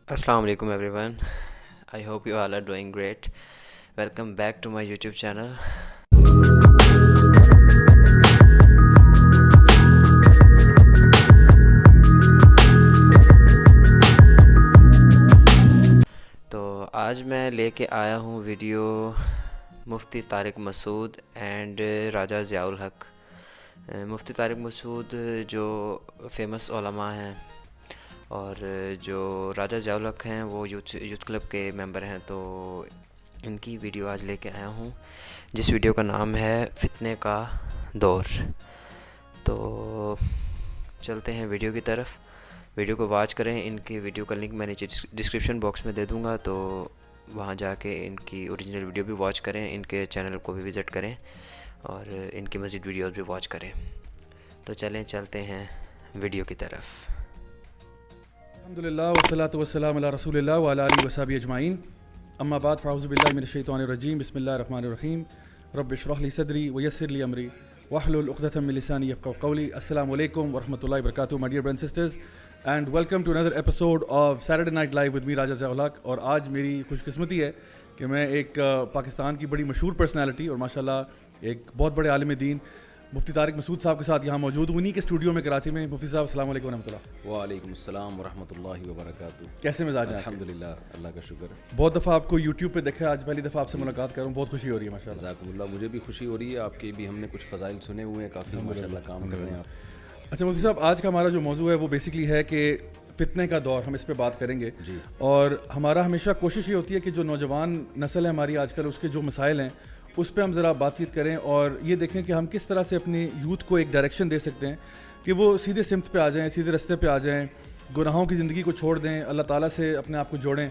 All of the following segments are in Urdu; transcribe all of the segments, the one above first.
Assalamu alaikum everyone. I hope you all are doing great. Welcome back to my YouTube channel. تو آج میں لے کے آیا ہوں ویڈیو مفتی طارق مسعود اینڈ راجہ ضیاء الحق. مفتی طارق مسعود جو فیمس علماء ہیں اور جو راجہ ضیاء الحق ہیں وہ یوتھ کلب کے ممبر ہیں. تو ان کی ویڈیو آج لے کے آیا ہوں جس ویڈیو کا نام ہے فتنے کا دور. تو چلتے ہیں ویڈیو کی طرف. ویڈیو کو واچ کریں. ان کی ویڈیو کا لنک میں نیچے ڈسکرپشن باکس میں دے دوں گا, تو وہاں جا کے ان کی اوریجنل ویڈیو بھی واچ کریں, ان کے چینل کو بھی وزٹ کریں اور ان کی مزید ویڈیوز بھی واچ کریں. تو چلتے ہیں ویڈیو کی طرف. الحمدللہ والصلاۃ والسلام علی رسول اللہ وعلی آلہ وصحبہ اجمعین. اما بعد فاعوذ باللہ من الشیطان الرجیم. بسم اللہ الرحمن الرحیم. رب اشرح لی صدری ویسر لی امری واحلل عقدۃ من لسانی یفقہوا قولی. السلام علیکم ورحمۃ اللہ وبرکاتہ. My dear brothers and sisters and welcome to another episode of Saturday night live with me Raja Zia ul-Haq. اور آج میری خوش قسمتی ہے کہ میں ایک پاکستان کی بڑی مشہور پرسنالٹی اور ماشاءاللہ ایک بہت بڑے عالم دین مفتی طارق مسعود صاحب کے ساتھ یہاں موجود ہوں, انہیں کے اسٹوڈیو میں کراچی میں. مفتی صاحب السلام علیکم ورحمۃ اللہ. وعلیکم السلام ورحمۃ اللہ وبرکاتہ. کیسے مزاج ہیں؟ الحمدللہ, اللہ کا شکر ہے. بہت دفعہ آپ کو یوٹیوب پہ دیکھا, آج پہلی دفعہ آپ سے ملاقات کر رہا ہوں, بہت خوشی ہو رہی ہے ماشاءاللہ. جزاکم اللہ, مجھے بھی خوشی ہو رہی ہے. آپ کے بھی ہم نے کچھ فضائل سنے ہوئے ہیں, کافی ماشاءاللہ کام کر رہے ہیں آپ. اچھا مفتی صاحب, آج کا ہمارا جو موضوع ہے وہ بیسکلی ہے کہ فتنے کا دور, ہم اس پہ بات کریں گے. جی. اور ہمارا ہمیشہ کوشش یہ ہوتی ہے کہ جو نوجوان نسل ہے ہماری آج کل, اس کے جو مسائل ہیں اس پہ ہم ذرا بات چیت کریں اور یہ دیکھیں کہ ہم کس طرح سے اپنی یوتھ کو ایک ڈائریکشن دے سکتے ہیں کہ وہ سیدھے سمت پہ آ جائیں, سیدھے رستے پہ آ جائیں, گناہوں کی زندگی کو چھوڑ دیں, اللہ تعالیٰ سے اپنے آپ کو جوڑیں.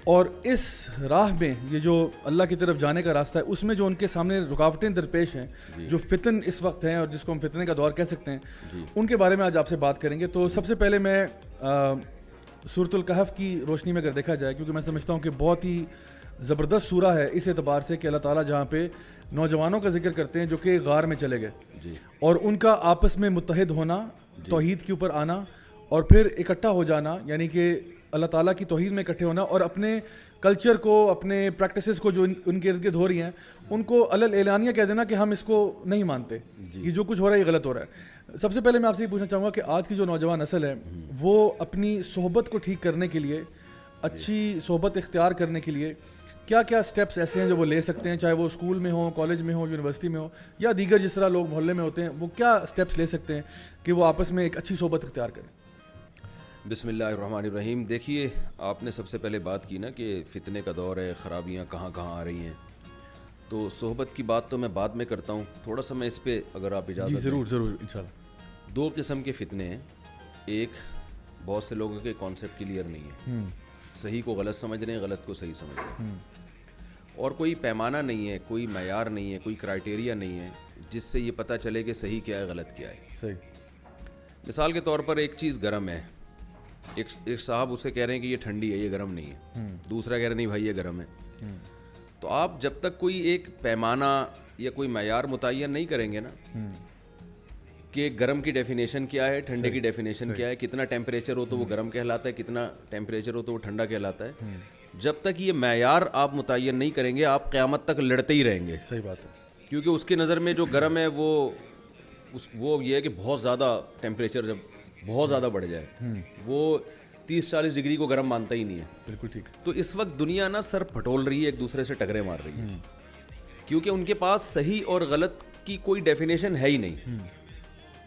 اور اس راہ میں یہ جو اللہ کی طرف جانے کا راستہ ہے اس میں جو ان کے سامنے رکاوٹیں درپیش ہیں, جو فتن اس وقت ہیں اور جس کو ہم فتنے کا دور کہہ سکتے ہیں, ان کے بارے میں آج آپ سے بات کریں گے. تو سب سے پہلے میں سورۃ الکہف کی روشنی میں اگر دیکھا جائے, کیونکہ میں سمجھتا ہوں کہ بہت ہی زبردست سورہ ہے اس اعتبار سے کہ اللہ تعالیٰ جہاں پہ نوجوانوں کا ذکر کرتے ہیں جو کہ غار میں چلے گئے, اور ان کا آپس میں متحد ہونا, توحید کے اوپر آنا اور پھر اکٹھا ہو جانا, یعنی کہ اللہ تعالیٰ کی توحید میں اکٹھے ہونا اور اپنے کلچر کو, اپنے پریکٹسز کو جو ان کے ارد گرد ہو رہی ہیں ان کو اعلانیہ کہہ دینا کہ ہم اس کو نہیں مانتے, یہ جو کچھ ہو رہا ہے یہ غلط ہو رہا ہے. سب سے پہلے میں آپ سے یہ پوچھنا چاہوں گا کہ آج کی جو نوجوان نسل ہے وہ اپنی صحبت کو ٹھیک کرنے کے لیے, اچھی صحبت اختیار کرنے کے لیے کیا کیا سٹیپس ایسے ہیں جو وہ لے سکتے ہیں, چاہے وہ اسکول میں ہوں, کالج میں ہوں, یونیورسٹی میں ہوں, یا دیگر جس طرح لوگ محلے میں ہوتے ہیں, وہ کیا سٹیپس لے سکتے ہیں کہ وہ آپس میں ایک اچھی صحبت اختیار کریں؟ بسم اللہ الرحمن الرحیم. دیکھیے, آپ نے سب سے پہلے بات کی نا کہ فتنے کا دور ہے, خرابیاں کہاں کہاں آ رہی ہیں, تو صحبت کی بات تو میں بعد میں کرتا ہوں. تھوڑا سا میں اس پہ اگر آپ اجازت دیں. ضرور ضرور انشاءاللہ. 2 قسم کے فتنے ہیں. ایک, بہت سے لوگوں کے کانسیپٹ کلیئر نہیں ہے, صحیح کو غلط سمجھ رہے ہیں, غلط کو صحیح سمجھ رہے ہیں, اور کوئی پیمانہ نہیں ہے, کوئی معیار نہیں ہے, کوئی کرائٹیریا نہیں ہے جس سے یہ پتہ چلے کہ صحیح کیا ہے, غلط کیا ہے. صحیح. مثال کے طور پر ایک چیز گرم ہے, ایک صاحب اسے کہہ رہے ہیں کہ یہ ٹھنڈی ہے, یہ گرم نہیں ہے, دوسرا کہہ رہے نہیں بھائی یہ گرم ہے. تو آپ جب تک کوئی ایک پیمانہ یا کوئی معیار متعین نہیں کریں گے نا کہ گرم کی ڈیفینیشن کیا ہے, ٹھنڈے کی ڈیفینیشن کیا ہے, کتنا ٹیمپریچر ہو تو وہ گرم کہلاتا ہے, کتنا ٹیمپریچر ہو تو وہ ٹھنڈا کہلاتا ہے, جب تک یہ معیار آپ متعین نہیں کریں گے آپ قیامت تک لڑتے ہی رہیں گے. صحیح بات ہے. کیونکہ اس کی نظر میں جو گرم ہے وہ یہ ہے کہ بہت زیادہ ٹیمپریچر جب بہت زیادہ بڑھ جائے, وہ 30-40 ڈگری کو گرم مانتا ہی نہیں ہے. بالکل ٹھیک. تو اس وقت دنیا نا سر پھٹول رہی ہے, ایک دوسرے سے ٹکرے مار رہی ہے, کیونکہ ان کے پاس صحیح اور غلط کی کوئی ڈیفینیشن ہے ہی نہیں.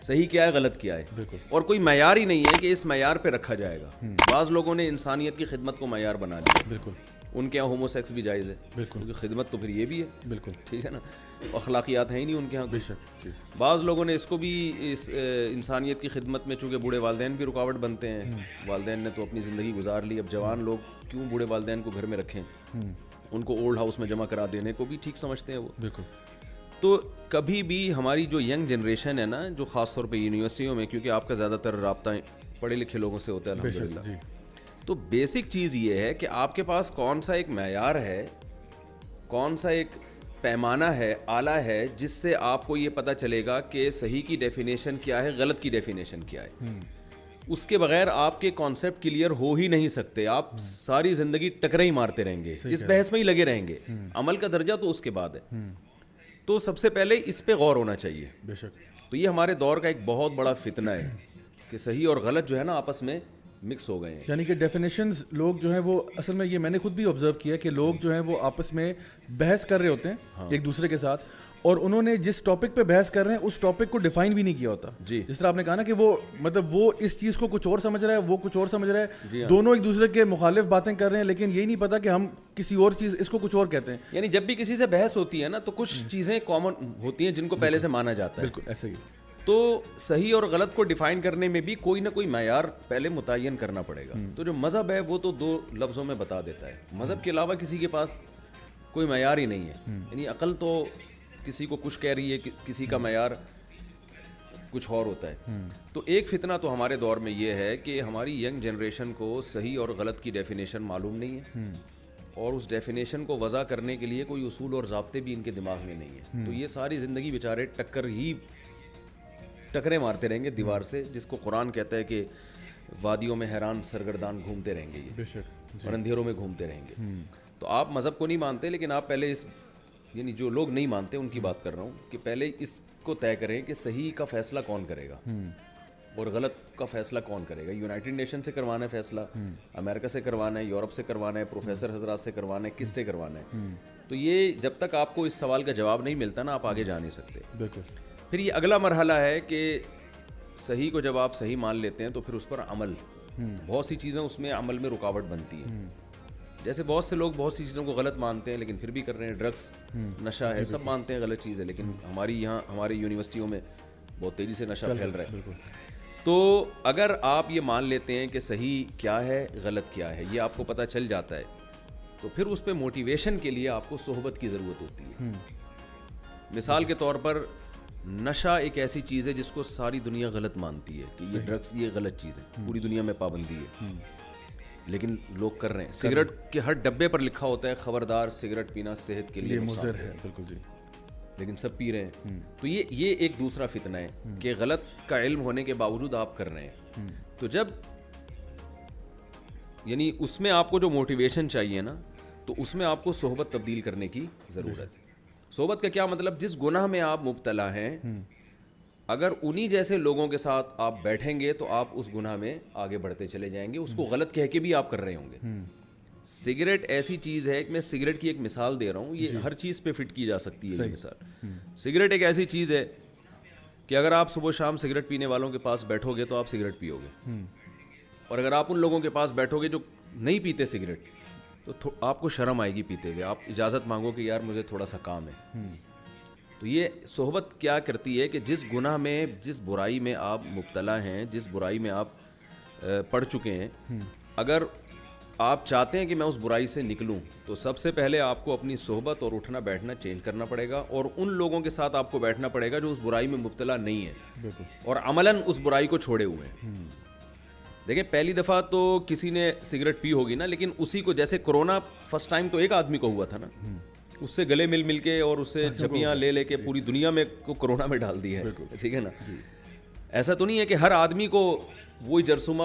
صحیح کیا ہے, غلط کیا ہے, اور کوئی معیار ہی نہیں ہے کہ اس معیار پہ رکھا جائے گا. بعض لوگوں نے انسانیت کی خدمت کو معیار بنا لیا. بالکل. ان کے یہاں ہومو سیکس بھی جائز ہے, بالکل, کیونکہ خدمت تو پھر یہ بھی ہے. بالکل ٹھیک ہے نا, اخلاقیات ہیں ہی نہیں ان کے یہاں. بے شک. بعض لوگوں نے اس کو بھی اس انسانیت کی خدمت میں, چونکہ بوڑھے والدین بھی رکاوٹ بنتے ہیں, والدین نے تو اپنی زندگی گزار لی, اب جوان لوگ کیوں بوڑھے والدین کو گھر میں رکھیں, ان کو اولڈ ہاؤس میں جمع کرا دینے کو بھی ٹھیک سمجھتے ہیں وہ. بالکل. تو کبھی بھی ہماری جو ینگ جنریشن ہے نا, جو خاص طور پہ یونیورسٹیوں میں, کیونکہ آپ کا زیادہ تر رابطہ پڑھے لکھے لوگوں سے ہوتا ہے الحمدللہ, تو بیسک چیز یہ ہے کہ آپ کے پاس کون سا ایک معیار ہے, کون سا ایک پیمانہ ہے, آلہ ہے, جس سے آپ کو یہ پتہ چلے گا کہ صحیح کی ڈیفینیشن کیا ہے, غلط کی ڈیفینیشن کیا ہے. اس کے بغیر آپ کے کانسیپٹ کلیئر ہو ہی نہیں سکتے. آپ ساری زندگی ٹکرے ہی مارتے رہیں گے, اس بحث میں ہی لگے رہیں گے. عمل کا درجہ تو اس کے بعد ہے. تو سب سے پہلے اس پہ غور ہونا چاہیے. بے شک. تو یہ ہمارے دور کا ایک بہت بڑا فتنہ ہے کہ صحیح اور غلط جو ہے نا آپس میں مکس ہو گئے ہیں. یعنی کہ ڈیفینیشنز لوگ جو ہیں وہ اصل میں, یہ میں نے خود بھی آبزرو کیا کہ لوگ جو ہیں وہ آپس میں بحث کر رہے ہوتے ہیں ایک دوسرے کے ساتھ, اور انہوں نے جس ٹاپک پہ بحث کر رہے ہیں اس ٹاپک کو ڈیفائن بھی نہیں کیا ہوتا. جی, جس طرح آپ نے کہا نا کہ وہ مطلب وہ اس چیز کو کچھ اور سمجھ رہا ہے, وہ کچھ اور سمجھ رہا ہے, دونوں ایک دوسرے کے مخالف باتیں کر رہے ہیں, لیکن یہی نہیں پتا کہ ہم کسی اور چیز اس کو کچھ اور کہتے ہیں. یعنی جب بھی کسی سے بحث ہوتی ہے نا تو کچھ چیزیں کامن ہوتی ہیں جن کو پہلے سے مانا جاتا ہے. بالکل ایسے ہی. تو صحیح اور غلط کو ڈیفائن کرنے میں بھی کوئی نہ کوئی معیار پہلے متعین کرنا پڑے گا. تو جو مذہب ہے وہ تو 2 لفظوں میں بتا دیتا ہے. مذہب کے علاوہ کسی کے پاس کوئی معیار ہی نہیں ہے. یعنی عقل تو کسی کو کچھ کہہ رہی ہے, کسی کا معیار کچھ اور ہوتا ہے. تو ایک فتنہ تو ہمارے دور میں یہ ہے کہ ہماری ینگ جنریشن کو صحیح اور غلط کی ڈیفینیشن معلوم نہیں ہے, اور اس ڈیفینیشن کو وضع کرنے کے لیے کوئی اصول اور ضابطے بھی ان کے دماغ میں نہیں ہے. تو یہ ساری زندگی بیچارے ٹکرے مارتے رہیں گے دیوار سے, جس کو قرآن کہتا ہے کہ وادیوں میں حیران سرگردان گھومتے رہیں گے یہ, اور اندھیروں میں گھومتے رہیں گے. تو آپ مذہب کو نہیں مانتے, لیکن آپ پہلے اس, یعنی جو لوگ نہیں مانتے ان کی بات کر رہا ہوں, کہ پہلے اس کو طے کریں کہ صحیح کا فیصلہ کون کرے گا اور غلط کا فیصلہ کون کرے گا. یونائٹڈ نیشن سے کروانا ہے فیصلہ, امریکہ سے کروانا ہے, یورپ سے کروانا ہے, پروفیسر حضرات سے کروانا ہے, کس سے کروانا ہے. تو یہ جب تک آپ کو اس سوال کا جواب نہیں ملتا نا, آپ آگے جا نہیں سکتے. بالکل. پھر یہ اگلا مرحلہ ہے کہ صحیح کو جب آپ صحیح مان لیتے ہیں تو پھر اس پر عمل, بہت سی چیزیں اس میں عمل میں رکاوٹ بنتی ہیں. جیسے بہت سے لوگ بہت سی چیزوں کو غلط مانتے ہیں لیکن پھر بھی کر رہے ہیں. ڈرگس, نشہ ہے, سب مانتے ہیں غلط چیز ہے, لیکن ہماری یونیورسٹیوں میں بہت تیزی سے نشہ پھیل رہا ہے. تو اگر آپ یہ مان لیتے ہیں کہ صحیح کیا ہے غلط کیا ہے, یہ آپ کو پتہ چل جاتا ہے, تو پھر اس پہ موٹیویشن کے لیے آپ کو صحبت کی ضرورت ہوتی ہے. مثال کے طور پر نشہ ایک ایسی چیز ہے جس کو ساری دنیا غلط مانتی ہے کہ یہ ڈرگس یہ غلط چیز ہے, پوری دنیا میں پابندی ہے, لیکن لوگ کر رہے ہیں. سگریٹ کے ہر ڈبے پر لکھا ہوتا ہے خبردار سگریٹ پینا صحت کے لیے مضر ہے. بالکل جی. لیکن سب پی رہے ہیں. تو یہ ایک دوسرا فتنہ ہے کہ غلط کا علم ہونے کے باوجود آپ کر رہے ہیں. تو جب یعنی اس میں آپ کو جو موٹیویشن چاہیے نا, تو اس میں آپ کو صحبت تبدیل کرنے کی ضرورت ہے. صحبت کا کیا مطلب, جس گناہ میں آپ مبتلا ہیں اگر انہی جیسے لوگوں کے ساتھ آپ بیٹھیں گے تو آپ اس گناہ میں آگے بڑھتے چلے جائیں گے. اس کو غلط کہہ کے بھی آپ کر رہے ہوں گے. سگریٹ ایسی چیز ہے کہ میں سگریٹ کی ایک مثال دے رہا ہوں, یہ ہر چیز پہ فٹ کی جا سکتی ہے یہ مثال. سگریٹ ایک ایسی چیز ہے کہ اگر آپ صبح شام سگریٹ پینے والوں کے پاس بیٹھو گے تو آپ سگریٹ پیو گے, اور اگر آپ ان لوگوں کے پاس بیٹھو گے جو نہیں پیتے سگریٹ تو آپ کو شرم آئے گی پیتے ہوئے, آپ اجازت مانگو کہ یار مجھے تھوڑا سا کام ہے. تو یہ صحبت کیا کرتی ہے کہ جس گناہ میں, جس برائی میں آپ مبتلا ہیں, جس برائی میں آپ پڑ چکے ہیں, اگر آپ چاہتے ہیں کہ میں اس برائی سے نکلوں تو سب سے پہلے آپ کو اپنی صحبت اور اٹھنا بیٹھنا چینج کرنا پڑے گا, اور ان لوگوں کے ساتھ آپ کو بیٹھنا پڑے گا جو اس برائی میں مبتلا نہیں ہے اور عملاً اس برائی کو چھوڑے ہوئے ہیں. دیکھیں پہلی دفعہ تو کسی نے سگریٹ پی ہوگی نا, لیکن اسی کو جیسے کورونا فرسٹ ٹائم تو ایک آدمی کو ہوا تھا نا, اس سے گلے مل کے اور اس سے جھپیاں لے کے پوری دنیا میں کو کورونا میں ڈال دی ہے. ٹھیک ہے نا. ایسا تو نہیں ہے کہ ہر آدمی کو وہی جرثومہ,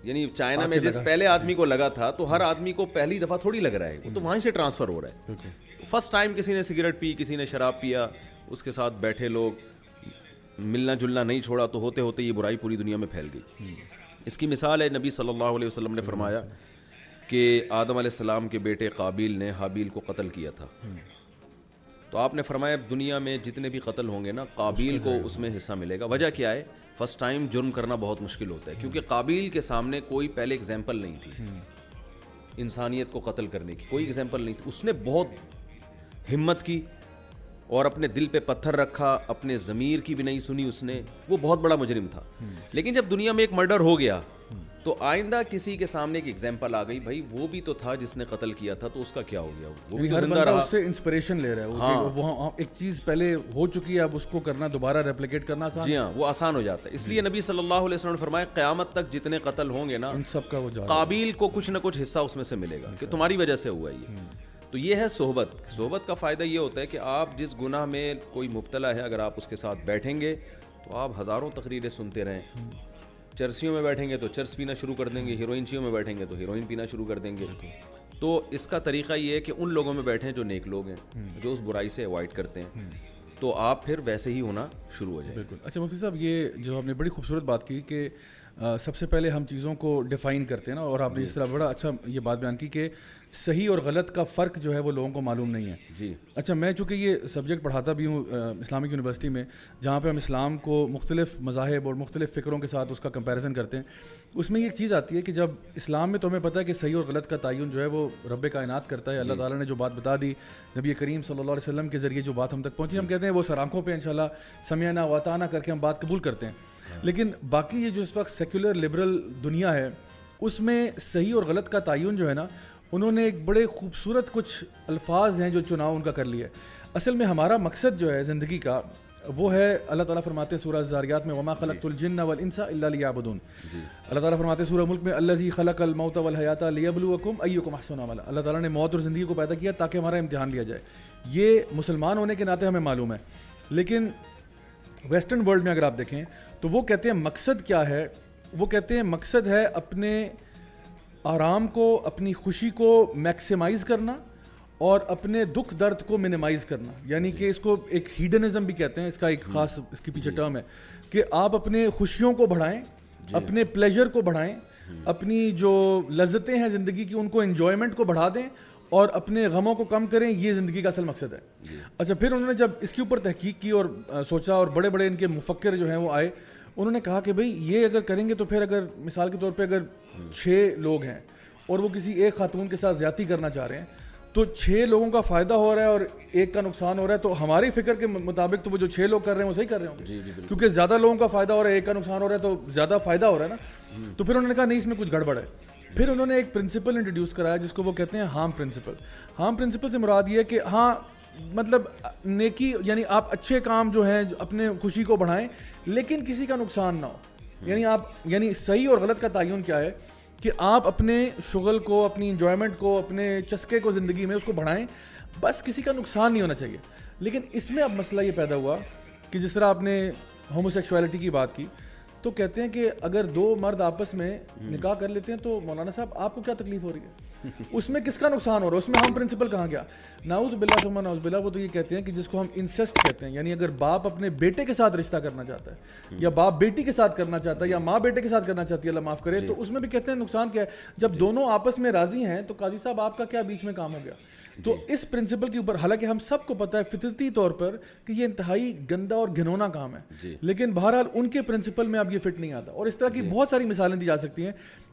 یعنی چائنا میں جس پہلے آدمی کو لگا تھا تو ہر آدمی کو پہلی دفعہ تھوڑی لگ رہا ہے, وہ تو وہیں سے ٹرانسفر ہو رہا ہے. فرسٹ ٹائم کسی نے سگریٹ پی, کسی نے شراب پیا, اس کے ساتھ بیٹھے لوگ ملنا جلنا نہیں چھوڑا, تو ہوتے ہوتے یہ برائی پوری دنیا میں پھیل گئی. اس کی مثال ہے نبی صلی اللہ علیہ وسلم نے فرمایا کہ آدم علیہ السلام کے بیٹے قابیل نے حابیل کو قتل کیا تھا. تو آپ نے فرمایا دنیا میں جتنے بھی قتل ہوں گے نا, قابیل کو اس میں حصہ ملے گا. وجہ کیا ہے, فرسٹ ٹائم جرم کرنا بہت مشکل ہوتا ہے, کیونکہ قابیل کے سامنے کوئی پہلے اگزامپل نہیں تھی انسانیت کو قتل کرنے کی, کوئی اگزامپل نہیں تھی. اس نے بہت ہمت کی اور اپنے دل پہ پتھر رکھا, اپنے ضمیر کی بھی نہیں سنی اس نے. وہ بہت بڑا مجرم تھا. لیکن جب دنیا میں ایک مرڈر ہو گیا تو آئندہ کسی کے سامنے ایک ایگزامپل آ گئی, بھائی وہ بھی تو تھا جس نے قتل کیا تھا, تو اس کا کیا ہو گیا, وہ بھی ہر زندہ بندہ رہا. اس سے انسپریشن لے رہا ہے. وہ ایک چیز پہلے ہو چکی ہے, اب اس کو کرنا دوبارہ ریپلیکیٹ کرنا آسان. جی ہاں, وہ آسان ہو جاتا ہے. اس لیے نبی صلی اللہ علیہ وسلم نے فرمایا قیامت تک جتنے قتل ہوں گے نا, ان سب کا وہ قابیل کو کچھ نہ کچھ حصہ اس میں سے ملے گا کہ تمہاری وجہ سے ہوا یہ. تو یہ ہے صحبت. صحبت کا فائدہ یہ ہوتا ہے کہ آپ جس گناہ میں کوئی مبتلا ہے, اگر آپ اس کے ساتھ بیٹھیں گے تو آپ ہزاروں تقریریں سنتے رہیں, چرسیوں میں بیٹھیں گے تو چرس پینا شروع کر دیں گے, ہیروئنچیوں میں بیٹھیں گے تو ہیروئن پینا شروع کر دیں گے. تو اس کا طریقہ یہ ہے کہ ان لوگوں میں بیٹھیں جو نیک لوگ ہیں, جو اس برائی سے اوائڈ کرتے ہیں, تو آپ پھر ویسے ہی ہونا شروع ہو جائے. بالکل. اچھا مفتی صاحب, یہ جو آپ نے بڑی خوبصورت بات کی کہ سب سے پہلے ہم چیزوں کو ڈیفائن کرتے ہیں نا, اور آپ نے اس طرح بڑا اچھا یہ بات بیان کی کہ صحیح اور غلط کا فرق جو ہے وہ لوگوں کو معلوم نہیں ہے. جی اچھا, میں چونکہ یہ سبجیکٹ پڑھاتا بھی ہوں اسلامک یونیورسٹی میں, جہاں پہ ہم اسلام کو مختلف مذاہب اور مختلف فکروں کے ساتھ اس کا کمپیریزن کرتے ہیں, اس میں یہ چیز آتی ہے کہ جب اسلام میں تو ہمیں پتہ ہے کہ صحیح اور غلط کا تعین جو ہے وہ رب کائنات کرتا ہے. اللہ تعالیٰ نے جو بات بتا دی, نبی کریم صلی اللہ علیہ وسلم کے ذریعے جو بات ہم تک پہنچی, ہم کہتے ہیں وہ سر آنکھوں پہ انشاءاللہ سمعنا و اطعنا کر کے ہم بات قبول کرتے ہیں. لیکن باقی یہ جو اس وقت سیکولر لبرل دنیا ہے, اس میں صحیح اور غلط کا تعین جو ہے نا, انہوں نے ایک بڑے خوبصورت کچھ الفاظ ہیں جو چناؤ ان کا کر لیا ہے. اصل میں ہمارا مقصد جو ہے زندگی کا وہ ہے, اللہ تعالیٰ فرماتے ہیں سورہ زاریات میں, وما خلقت الجن والانس الا لیعبدون. اللہ تعالیٰ فرماتے ہیں سورہ ملک میں, الذی خلق الموت والحیات لیبلوکم ایکم احسن عملا. اللہ تعالیٰ نے موت اور زندگی کو پیدا کیا تاکہ ہمارا امتحان لیا جائے. یہ مسلمان ہونے کے ناطے ہمیں معلوم ہے. لیکن ویسٹرن ورلڈ میں اگر آپ دیکھیں تو وہ کہتے ہیں مقصد کیا ہے, وہ کہتے ہیں مقصد ہے اپنے آرام کو, اپنی خوشی کو میکسیمائز کرنا اور اپنے دکھ درد کو منیمائز کرنا. یعنی کہ اس کو ایک ہیڈنزم بھی کہتے ہیں, اس کا ایک خاص اس کے پیچھے ٹرم ہے کہ آپ اپنے خوشیوں کو بڑھائیں, اپنے پلیجر کو بڑھائیں, اپنی جو لذتیں ہیں زندگی کی ان کو انجوائمنٹ کو بڑھا دیں اور اپنے غموں کو کم کریں. یہ زندگی کا اصل مقصد ہے. اچھا, پھر انہوں نے جب اس کے اوپر تحقیق کی اور سوچا, اور بڑے بڑے ان کے مفکر جو ہیں وہ آئے, انہوں نے کہا کہ بھئی یہ اگر کریں گے تو پھر اگر مثال کے طور پہ اگر 6 لوگ ہیں اور وہ کسی ایک خاتون کے ساتھ زیادتی کرنا چاہ رہے ہیں, تو 6 لوگوں کا فائدہ ہو رہا ہے اور ایک کا نقصان ہو رہا ہے, تو ہماری فکر کے مطابق تو وہ جو 6 لوگ کر رہے ہیں وہ صحیح کر رہے ہوں گے, کیونکہ زیادہ لوگوں کا فائدہ ہو رہا ہے, ایک کا نقصان ہو رہا ہے, تو زیادہ فائدہ ہو رہا ہے نا. تو پھر انہوں نے کہا نہیں, اس میں کچھ گڑبڑ ہے. پھر انہوں نے ایک پرنسپل انٹروڈیوس کرایا جس کو وہ کہتے ہیں ہارم پرنسپل. ہارم پرنسپل سے مراد یہ ہے کہ ہاں مطلب نیکی, یعنی آپ اچھے کام جو ہیں اپنے خوشی کو بڑھائیں لیکن کسی کا نقصان نہ ہو. یعنی صحیح اور غلط کا تعین کیا ہے کہ آپ اپنے شغل کو, اپنی انجوائمنٹ کو, اپنے چسکے کو زندگی میں اس کو بڑھائیں, بس کسی کا نقصان نہیں ہونا چاہیے. لیکن اس میں اب مسئلہ یہ پیدا ہوا کہ جس طرح آپ نے ہومو سیکشوالٹی کی بات کی, تو کہتے ہیں کہ اگر 2 مرد آپس میں نکاح کر لیتے ہیں تو مولانا صاحب آپ کو کیا تکلیف ہو رہی ہے, اس میں کس کا نقصان ہو رہا ہے, اس میں ہم پرنسپل کہاں گیا. نعوذ باللہ ثم نعوذ باللہ. وہ تو یہ کہتے ہیں کہ جس کو ہم انسیسٹ کہتے ہیں, یعنی اگر باپ اپنے بیٹے کے ساتھ رشتہ کرنا چاہتا ہے, یا باپ بیٹی کے ساتھ کرنا چاہتا ہے, یا ماں بیٹے کے ساتھ کرنا چاہتی ہے, اللہ معاف کرے, تو اس میں بھی کہتے ہیں نقصان کیا ہے. جب دونوں آپس میں راضی ہیں تو قاضی صاحب آپ کا کیا بیچ میں کام ہو گیا. تو اس پرنسپل کے اوپر, حالانکہ ہم سب کو پتہ ہے فطرتی طور پر کہ یہ انتہائی گندا اور گھنونا کام ہے, لیکن بہرحال ان کے پرنسپل میں اب یہ فٹ نہیں آتا. اور اس طرح کی بہت ساری مثالیں دی جا سکتی ہیں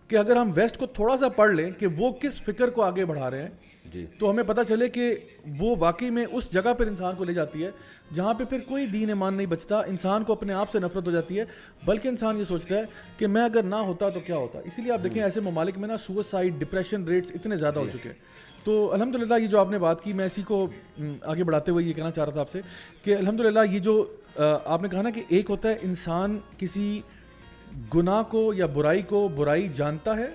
کہ اگر ہم ویسٹ کو تھوڑا سا پڑھ لیں کہ وہ کس فکر کو آگے بڑھا رہے ہیں, تو ہمیں پتہ چلے کہ وہ واقعی میں اس جگہ پر انسان کو لے جاتی ہے جہاں پہ پھر کوئی دین ایمان نہیں بچتا, انسان کو اپنے آپ سے نفرت ہو جاتی ہے, بلکہ انسان یہ سوچتا ہے کہ میں اگر نہ ہوتا تو کیا ہوتا. اسی لیے آپ دیکھیں ایسے ممالک میں نا سوسائڈ, ڈپریشن ریٹس اتنے زیادہ ہو چکے ہیں. تو الحمدللہ یہ جو آپ نے بات کی, میں اسی کو آگے بڑھاتے ہوئے یہ کہنا چاہ رہا تھا آپ سے کہ الحمدللہ یہ جو آپ نے کہا نا کہ ایک ہوتا ہے انسان کسی گناہ کو یا برائی کو برائی جانتا ہے,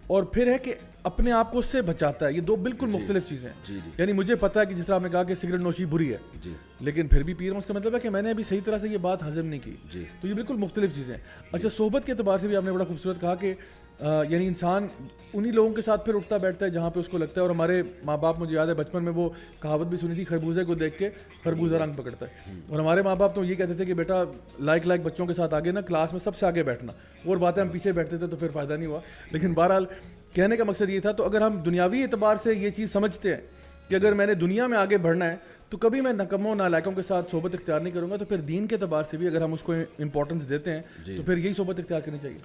اور پھر ہے کہ اپنے آپ کو اس سے بچاتا ہے. یہ 2 بالکل مختلف چیزیں ہیں. یعنی مجھے پتا ہے کہ جس طرح آپ نے کہا کہ سگریٹ نوشی بری ہے, لیکن پھر بھی پی رہا ہوں, اس کا مطلب ہے کہ میں نے ابھی صحیح طرح سے یہ بات ہضم نہیں کی. تو یہ بالکل مختلف چیزیں ہیں. اچھا, صحبت کے اعتبار سے بھی آپ نے بڑا خوبصورت کہا کہ یعنی انسان انہی لوگوں کے ساتھ پھر اٹھتا بیٹھتا ہے جہاں پہ اس کو لگتا ہے. اور ہمارے ماں باپ, مجھے یاد ہے بچپن میں وہ کہاوت بھی سنی تھی, خربوزے کو دیکھ کے خربوزہ رنگ پکڑتا ہے. اور ہمارے ماں باپ تو یہ کہتے تھے کہ بیٹا لائک بچوں کے ساتھ آگے نا کلاس میں سب سے آگے بیٹھنا, اور باتیں ہم پیچھے بیٹھتے تھے تو پھر فائدہ نہیں ہوا. لیکن بہرحال کہنے کا مقصد یہ تھا. تو اگر ہم دنیاوی اعتبار سے یہ چیز سمجھتے ہیں کہ اگر میں نے دنیا میں آگے بڑھنا ہے تو کبھی میں نکموں نالائقوں کے ساتھ صحبت اختیار نہیں کروں گا, تو پھر دین کے اعتبار سے بھی اگر ہم اس کو امپورٹنس دیتے ہیں تو پھر یہی صحبت اختیار کرنی چاہیے.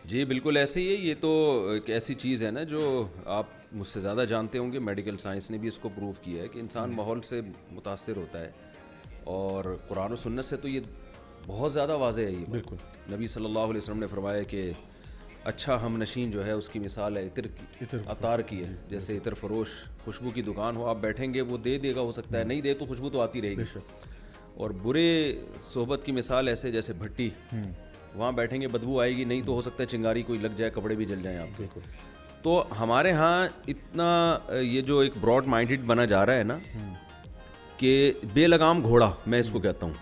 جی بالکل ایسے ہی ہے. یہ تو ایک ایسی چیز ہے نا جو آپ مجھ سے زیادہ جانتے ہوں گے, میڈیکل سائنس نے بھی اس کو پروو کیا ہے کہ انسان ماحول سے متاثر ہوتا ہے, اور قرآن و سنت سے تو یہ بہت زیادہ واضح ہے. یہ بالکل نبی صلی اللہ علیہ وسلم نے فرمایا کہ اچھا ہم نشین جو ہے اس کی مثال ہے عطار کی ہے. جیسے عطر فروش خوشبو کی دکان ہو, آپ بیٹھیں گے وہ دے دے گا, ہو سکتا ہے نہیں دے تو خوشبو تو آتی رہے گی. اور برے صحبت کی مثال ایسے جیسے بھٹی, وہاں بیٹھیں گے بدبو آئے گی, نہیں تو ہو سکتا ہے چنگاری کوئی لگ جائے, کپڑے بھی جل جائیں آپ کے. تو ہمارے ہاں اتنا یہ جو ایک براڈ مائنڈڈ بنا جا رہا ہے نا کہ بے لگام گھوڑا میں اس کو کہتا ہوں.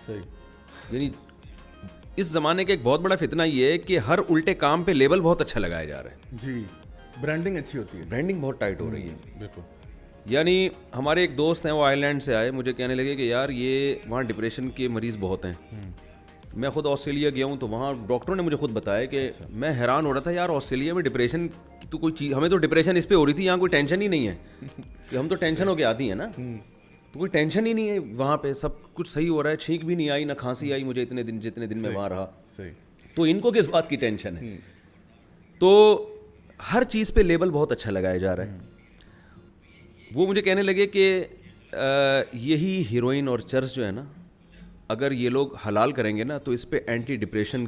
یعنی اس زمانے کا ایک بہت بڑا فتنہ یہ ہے کہ ہر الٹے کام پہ لیبل بہت اچھا لگایا جا رہا ہے. جی, برانڈنگ اچھی ہوتی ہے, برانڈنگ بہت ٹائٹ ہو رہی ہے. بالکل. یعنی ہمارے ایک دوست ہیں, وہ آئرلینڈ سے آئے, مجھے کہنے لگے کہ یار یہ وہاں ڈپریشن کے مریض بہت ہیں. میں خود آسٹریلیا گیا ہوں تو وہاں ڈاکٹروں نے مجھے خود بتایا کہ میں حیران ہو رہا تھا یار آسٹریلیا میں ڈپریشن کی تو کوئی چیز, ہمیں تو ڈپریشن اس پہ ہو رہی تھی, یہاں کوئی ٹینشن ہی نہیں ہے کہ ہم تو ٹینشن ہو کے آتی ہیں نا, تو کوئی ٹینشن ہی نہیں ہے وہاں پہ, سب کچھ صحیح ہو رہا ہے, چھینک بھی نہیں آئی نہ کھانسی آئی مجھے اتنے دن جتنے دن میں وہاں رہا. تو ان کو کس بات کی ٹینشن ہے؟ تو ہر چیز پہ لیبل بہت اچھا لگایا جا رہا ہے. وہ مجھے کہنے لگے کہ یہی ہیروئن اور چرس جو ہے نا, اگر یہ لوگ حلال کریں گے نا تو اس پہ اینٹی ڈپریشن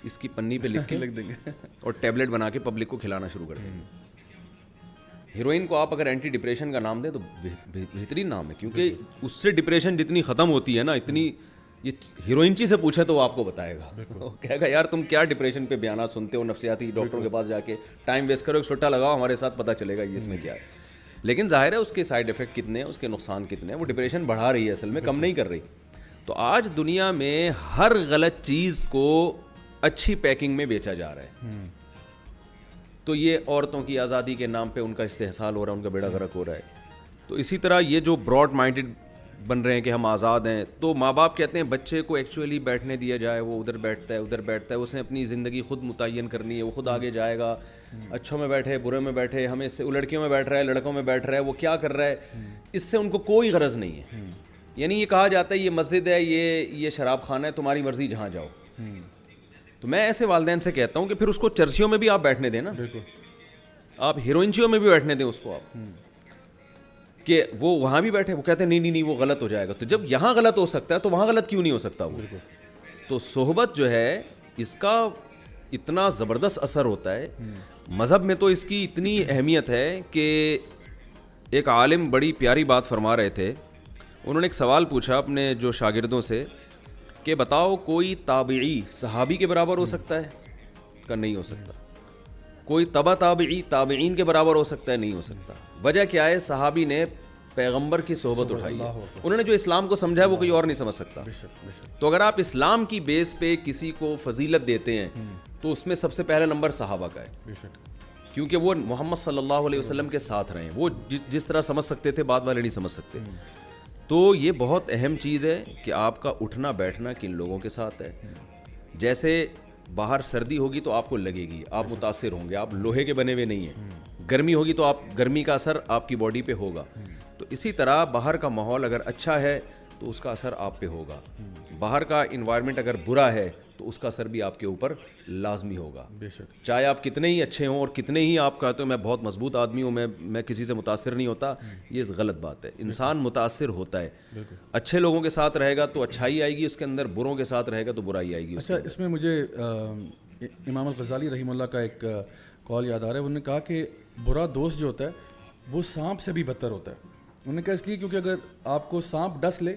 اس کی پنی پہ لکھ کے لکھ دیں گے اور ٹیبلٹ بنا کے پبلک کو کھلانا شروع کر دیں گے. ہیروئن کو آپ اگر اینٹی ڈپریشن کا نام دیں تو بہترین نام ہے, کیونکہ اس سے ڈپریشن جتنی ختم ہوتی ہے نا, اتنی یہ ہیروئن چی سے پوچھے تو وہ آپ کو بتائے گا, کہے گا یار تم کیا ڈپریشن پہ بیانات سنتے ہو, نفسیاتی ڈاکٹروں کے پاس جا کے ٹائم ویسٹ کرو, ایک چھوٹا لگاؤ ہمارے ساتھ, پتہ چلے گا یہ اس میں کیا ہے. لیکن ظاہر ہے اس کے سائڈ افیکٹ کتنے ہیں, اس کے نقصان کتنے ہیں, وہ ڈپریشن بڑھا رہی ہے اصل میں, کم نہیں کر رہی. تو آج دنیا میں ہر غلط چیز کو اچھی پیکنگ میں بیچا جا رہا ہے. تو یہ عورتوں کی آزادی کے نام پہ ان کا استحصال ہو رہا ہے, ان کا بیڑا غرق ہو رہا ہے. تو اسی طرح یہ جو براڈ مائنڈڈ بن رہے ہیں کہ ہم آزاد ہیں, تو ماں باپ کہتے ہیں بچے کو ایکچولی بیٹھنے دیا جائے, وہ ادھر بیٹھتا ہے ادھر بیٹھتا ہے, اسے اپنی زندگی خود متعین کرنی ہے, وہ خود آگے جائے گا, اچھوں میں بیٹھے برے میں بیٹھے, ہمیں اس سے لڑکیوں میں بیٹھ رہا ہے لڑکوں میں بیٹھ رہا ہے, وہ کیا کر رہا ہے, اس سے ان کو کوئی غرض نہیں ہے. یعنی یہ کہا جاتا ہے یہ مسجد ہے, یہ شراب خانہ ہے, تمہاری مرضی جہاں جاؤ. تو میں ایسے والدین سے کہتا ہوں کہ پھر اس کو چرسیوں میں بھی آپ بیٹھنے دیں نا, آپ ہیروئنچیوں میں بھی بیٹھنے دیں اس کو, آپ کہ وہ وہاں بھی بیٹھے, وہ کہتے ہیں نہیں وہ غلط ہو جائے گا. تو جب یہاں غلط ہو سکتا ہے تو وہاں غلط کیوں نہیں ہو سکتا وہ؟ تو صحبت جو ہے اس کا اتنا زبردست اثر ہوتا ہے. مذہب میں تو اس کی اتنی اہمیت ہے کہ ایک عالم بڑی پیاری بات فرما رہے تھے. انہوں نے ایک سوال پوچھا اپنے جو شاگردوں سے کہ بتاؤ کوئی تابعی صحابی کے برابر ہو سکتا ہے؟ کہ نہیں ہو سکتا. کوئی تبع تابعی تابعین کے برابر ہو سکتا ہے؟ نہیں ہو سکتا. وجہ کیا ہے؟ صحابی نے پیغمبر کی صحبت اٹھائی ہے, انہوں نے جو اسلام کو سمجھا ہے وہ کوئی اور نہیں سمجھ سکتا. تو اگر آپ اسلام کی بیس پہ کسی کو فضیلت دیتے ہیں تو اس میں سب سے پہلا نمبر صحابہ کا ہے, کیونکہ وہ محمد صلی اللہ علیہ وسلم کے ساتھ رہے ہیں. وہ جس طرح سمجھ سکتے تھے بعد والے نہیں سمجھ سکتے. تو یہ بہت اہم چیز ہے کہ آپ کا اٹھنا بیٹھنا کن لوگوں کے ساتھ ہے. جیسے باہر سردی ہوگی تو آپ کو لگے گی, آپ متاثر ہوں گے, آپ لوہے کے بنے ہوئے نہیں ہیں. گرمی ہوگی تو آپ گرمی کا اثر آپ کی باڈی پہ ہوگا. تو اسی طرح باہر کا ماحول اگر اچھا ہے تو اس کا اثر آپ پہ ہوگا. باہر کا انوائرمنٹ اگر برا ہے تو اس کا اثر بھی آپ کے اوپر لازمی ہوگا. چاہے آپ کتنے ہی اچھے ہوں اور کتنے ہی آپ کہتے ہو میں بہت مضبوط آدمی ہوں, میں کسی سے متاثر نہیں ہوتا, یہ غلط بات ہے. انسان متاثر ہوتا ہے. اچھے لوگوں کے ساتھ رہے گا تو اچھائی آئے گی اس کے اندر, بروں کے ساتھ رہے گا تو برائی آئے گی. اچھا, اس میں مجھے امام الغزالی رحمہ اللہ کا ایک قول یاد آ رہا ہے. انہوں نے کہا کہ برا دوست جو ہوتا ہے وہ سانپ سے بھی بدتر ہوتا ہے. انہوں نے کہا اس لیے کیونکہ اگر آپ کو سانپ ڈس لے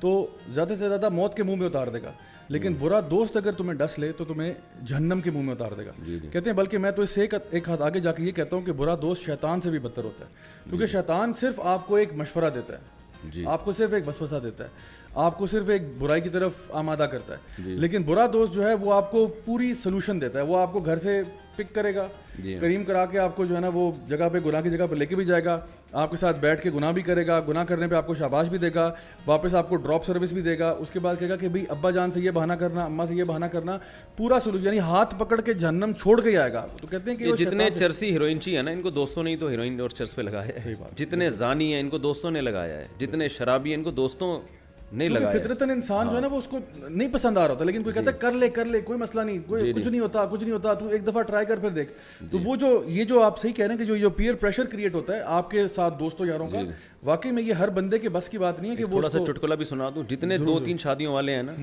تو زیادہ سے زیادہ موت کے منہ میں اتار دے گا, لیکن برا دوست اگر تمہیں ڈس لے تو تمہیں جہنم کے منہ میں اتار دے گا. کہتے ہیں بلکہ میں تو اس سے ایک ہاتھ آگے جا کے یہ کہتا ہوں کہ برا دوست شیطان سے بھی بدتر ہوتا ہے, کیونکہ شیطان صرف آپ کو ایک مشورہ دیتا ہے, آپ کو صرف ایک وسوسہ دیتا ہے, آپ کو صرف ایک برائی کی طرف آمادہ کرتا ہے. لیکن برا دوست جو ہے وہ آپ کو پوری سلوشن دیتا ہے. وہ آپ کو گھر سے پک کرے گا, کریم کرا کے آپ کو جو ہے نا وہ جگہ پہ گناہ کی جگہ پہ لے کے بھی جائے گا, آپ کے ساتھ بیٹھ کے گناہ بھی کرے گا, گناہ کرنے پہ آپ کو شاباش بھی دے گا, واپس آپ کو ڈراپ سروس بھی دے گا. اس کے بعد کہے گا کہ بھائی ابا جان سے یہ بہانہ کرنا, اماں سے یہ بہانہ کرنا, پورا سلوشن یعنی ہاتھ پکڑ کے جہنم چھوڑ کے آئے گا. تو کہتے ہیں کہ جتنے چرسی ہیروئنچی ہیں نا ان کو دوستوں نے ہی تو ہیروئن اور چرس پہ لگایا ہے. جتنے زانی ہیں ان کو دوستوں نے لگایا ہے, جتنے شرابی ہیں ان کو دوستوں نہیں لگایا. فطرتاً انسان جو ہے نا وہ اس کو نہیں پسند آ رہا ہوتا, لیکن کوئی کہتا ہے کر لے کوئی مسئلہ نہیں, کوئی کچھ نہیں ہوتا, تو ایک دفعہ ٹرائی کر پھر دیکھ. تو وہ جو آپ صحیح کہہ رہے ہیں کہ جو پیئر پریشر کریٹ ہوتا ہے آپ کے ساتھ دوستوں یاروں کا, واقعی میں یہ ہر بندے کے بس کی بات نہیں ہے کہ وہ. تھوڑا سا چٹکلا بھی سنا دوں, جتنے 2-3 شادیوں والے ہیں نا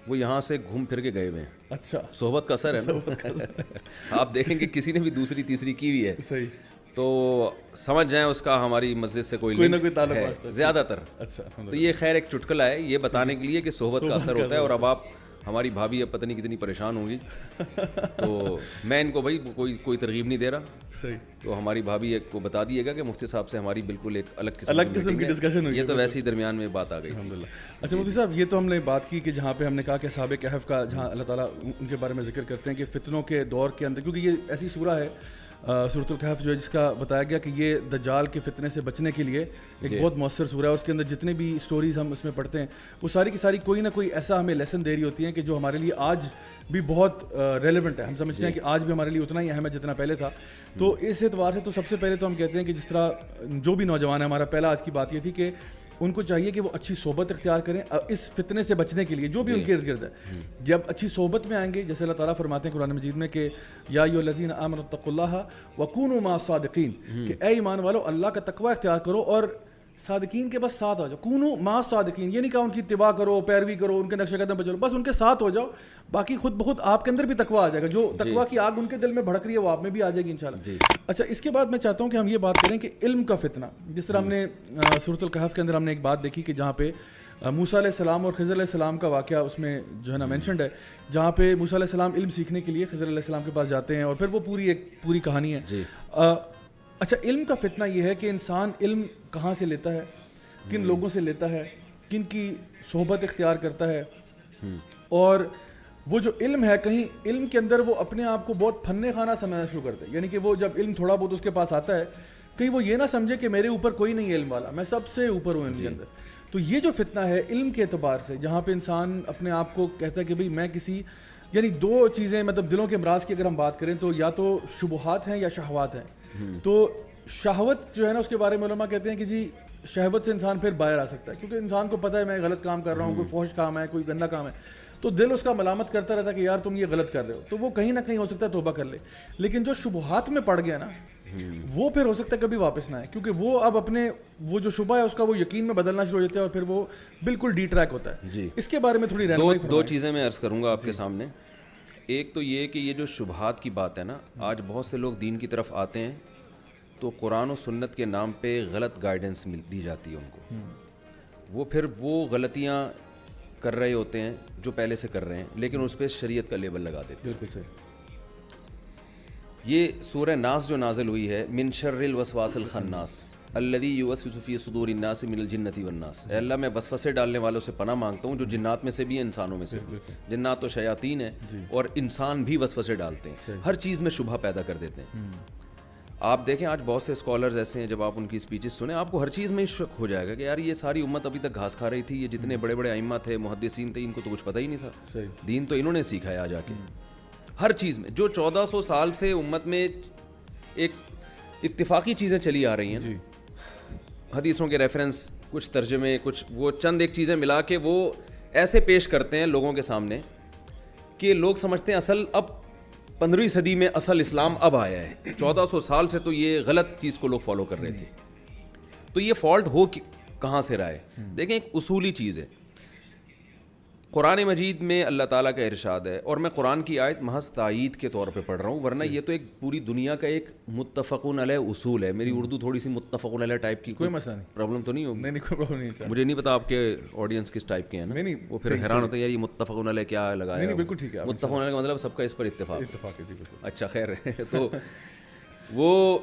وہ یہاں سے گھوم پھر کے گئے ہوئے ہیں. اچھا, صحبت کا اثر ہے نا. آپ دیکھیں کہ کسی نے بھی دوسری تیسری کی ہوئی ہے. صحیح. تو سمجھ جائیں اس کا ہماری مسجد سے کوئی نہ کوئی تعلق ہے زیادہ تر. اچھا, تو یہ خیر ایک چٹکلا ہے یہ بتانے کے لیے کہ صحبت کا اثر ہوتا ہے. اور اب آپ ہماری بھابھی اب پتہ نہیں کتنی پریشان ہوں گی. تو میں ان کو بھائی کوئی ترغیب نہیں دے رہا. صحیح. تو ہماری بھابھی کو بتا دیے گا کہ مفتی صاحب سے ہماری بالکل ایک الگ قسم کی ڈسکشن ہوئی. یہ تو ویسے ہی درمیان میں بات آ گئی. الحمدللہ. اچھا مفتی صاحب, یہ تو ہم نے بات کی کہ جہاں پہ ہم نے کہا کہ اصحاب کہف کا, جہاں اللہ تعالیٰ ان کے بارے میں ذکر کرتے ہیں کہ فتنوں کے دور کے اندر, کیونکہ یہ ایسی سورہ ہے سورۃ الکہف جو ہے جس کا بتایا گیا کہ یہ دجال کے فتنے سے بچنے کے لیے ایک بہت مؤثر سورہ ہے. اس کے اندر جتنے بھی سٹوریز ہم اس میں پڑھتے ہیں وہ ساری کی ساری کوئی نہ کوئی ایسا ہمیں لیسن دے رہی ہوتی ہیں کہ جو ہمارے لیے آج بھی بہت ریلیونٹ ہے. ہم سمجھتے ہیں کہ آج بھی ہمارے لیے اتنا ہی اہم ہے جتنا پہلے تھا. تو اس اعتبار سے تو سب سے پہلے تو ہم کہتے ہیں کہ جس طرح جو بھی نوجوان ہے, ہمارا پہلا آج کی بات یہ تھی کہ ان کو چاہیے کہ وہ اچھی صحبت اختیار کریں اس فتنے سے بچنے کے لیے جو بھی ان کے ارد گرد ہے. جب اچھی صحبت میں آئیں گے, جیسے اللہ تعالیٰ فرماتے ہیں قرآن مجید میں کہ یا ایھا الذین آمنوا اتقوا اللہ وکونوا مع الصادقین, کہ اے ایمان والو اللہ کا تقوی اختیار کرو اور صادقین کے بس ساتھ آ جاؤ. کونوا مع الصادقین, یہ نہیں کہا ان کی اتباع کرو, پیروی کرو, ان کے نقش قدم پہ چلو, بس ان کے ساتھ ہو جاؤ, باقی خود بخود آپ کے اندر بھی تقوی آ جائے گا. جو تقوی کی آگ ان کے دل میں بھڑک رہی ہے وہ آپ میں بھی آ جائے گی انشاءاللہ. اچھا, اس کے بعد میں چاہتا ہوں کہ ہم یہ بات کریں کہ علم کا فتنہ, جس طرح ہم نے سورۃ الکہف کے اندر ہم نے ایک بات دیکھی کہ جہاں پہ موسیٰ علیہ السلام اور خضر علیہ السلام کا واقعہ اس میں جو ہے نا مینشنڈ ہے, جہاں پہ موسیٰ علیہ السلام علم سیکھنے کے لیے خضر علیہ السلام کے پاس جاتے ہیں اور پھر وہ پوری کہانی ہے. اچھا, علم کا فتنہ یہ ہے کہ انسان علم کہاں سے لیتا ہے, کن لوگوں سے لیتا ہے, کن کی صحبت اختیار کرتا ہے, اور وہ جو علم ہے کہیں علم کے اندر وہ اپنے آپ کو بہت فن خانہ سمجھنا شروع کرتا ہے. یعنی کہ وہ جب علم تھوڑا بہت اس کے پاس آتا ہے کہیں وہ یہ نہ سمجھے کہ میرے اوپر کوئی نہیں ہے علم والا, میں سب سے اوپر ہوں علم کے اندر. تو یہ جو فتنہ ہے علم کے اعتبار سے, جہاں پہ انسان اپنے آپ کو کہتا ہے کہ بھئی میں کسی, یعنی دو چیزیں مطلب دلوں کے امراض کی اگر ہم بات کریں تو یا تو شبہات ہیں یا شہوات ہیں. تو شہوت جو ہے نا اس کے بارے میں علماء کہتے ہیں کہ جی شہوت سے انسان پھر باہر آ سکتا ہے, کیونکہ انسان کو پتہ ہے میں غلط کام کر رہا ہوں, کوئی فحش کام ہے, کوئی گندا کام ہے, تو دل اس کا ملامت کرتا رہتا ہے کہ یار تم یہ غلط کر رہے ہو, تو وہ کہیں نہ کہیں ہو سکتا ہے توبہ کر لے. لیکن جو شبہات میں پڑ گیا نا وہ پھر ہو سکتا ہے کبھی واپس نہ آئے, کیونکہ وہ اب اپنے وہ جو شبہ ہے اس کا وہ یقین میں بدلنا شروع ہو جاتا ہے اور پھر وہ بالکل ڈی ٹریک ہوتا ہے. جی, اس کے بارے میں تھوڑی رہنمائی دو چیزیں میں عرض کروں گا آپ کے سامنے. ایک تو یہ کہ یہ جو شبہات کی بات ہے نا, آج بہت سے لوگ دین کی طرف آتے ہیں تو قرآن و سنت کے نام پہ غلط گائیڈنس دی جاتی ہے ان کو, وہ پھر وہ غلطیاں کر رہے ہوتے ہیں جو پہلے سے کر رہے ہیں, لیکن اس پہ شریعت کا لیبل لگا دیتے ہیں. بالکل صحیح. یہ سورہ ناس جو نازل ہوئی ہے, من شر الوسواس الخناس الذی یوسوس فی صدور الناس من الجنۃ والناس, اے اللہ میں وسوسے ڈالنے والوں سے پناہ مانگتا ہوں جو جنات میں سے بھی ہیں انسانوں میں سے بھی. جنات تو شیاطین ہیں اور انسان بھی وسوسے ڈالتے ہیں, ہر چیز میں شبہ پیدا کر دیتے ہیں. آپ دیکھیں آج بہت سے اسکالرز ایسے ہیں, جب آپ ان کی اسپیچز سنیں آپ کو ہر چیز میں شک ہو جائے گا کہ یار یہ ساری امت ابھی تک گھاس کھا رہی تھی, یہ جتنے بڑے بڑے ائمہ تھے, محدثین تھے, ان کو تو کچھ پتہ ہی نہیں تھا. دین تو انہوں نے سیکھا ہے آ جا کے. ہر چیز میں جو 1400 سال سے امت میں ایک اتفاقی چیزیں چلی آ رہی ہیں, حدیثوں کے ریفرنس, کچھ ترجمے, کچھ وہ چند ایک چیزیں ملا کے وہ ایسے پیش کرتے ہیں لوگوں کے سامنے کہ لوگ سمجھتے ہیں اصل اب 15ویں صدی میں اصل اسلام اب آیا ہے. 1400 سال سے تو یہ غلط چیز کو لوگ فالو کر رہے تھے. تو یہ فالٹ ہو کہاں سے رہا ہے؟ دیکھیں ایک اصولی چیز ہے. قرآن مجید میں اللہ تعالیٰ کا ارشاد ہے, اور میں قرآن کی آیت محض تائید کے طور پہ پڑھ رہا ہوں, ورنہ یہ تو ایک پوری دنیا کا ایک متفقون علیہ اصول ہے. میری اردو تھوڑی سی متفقون علیہ ٹائپ کی, کوئی مسئلہ نہیں, پرابلم تو نہیں ہوگی؟ نہیں کوئی پرابلم نہیں. مجھے نہیں پتا آپ کے آڈینس کس ٹائپ کے ہیں نا, وہ پھر حیران ہوتے ہیں یار یہ متفقون علیہ کیا لگایا. نہیں بالکل ٹھیک ہے, متفقون علیہ کا مطلب سب کا اس پر اتفاق ہے. جی بالکل. اچھا خیر ہے. تو وہ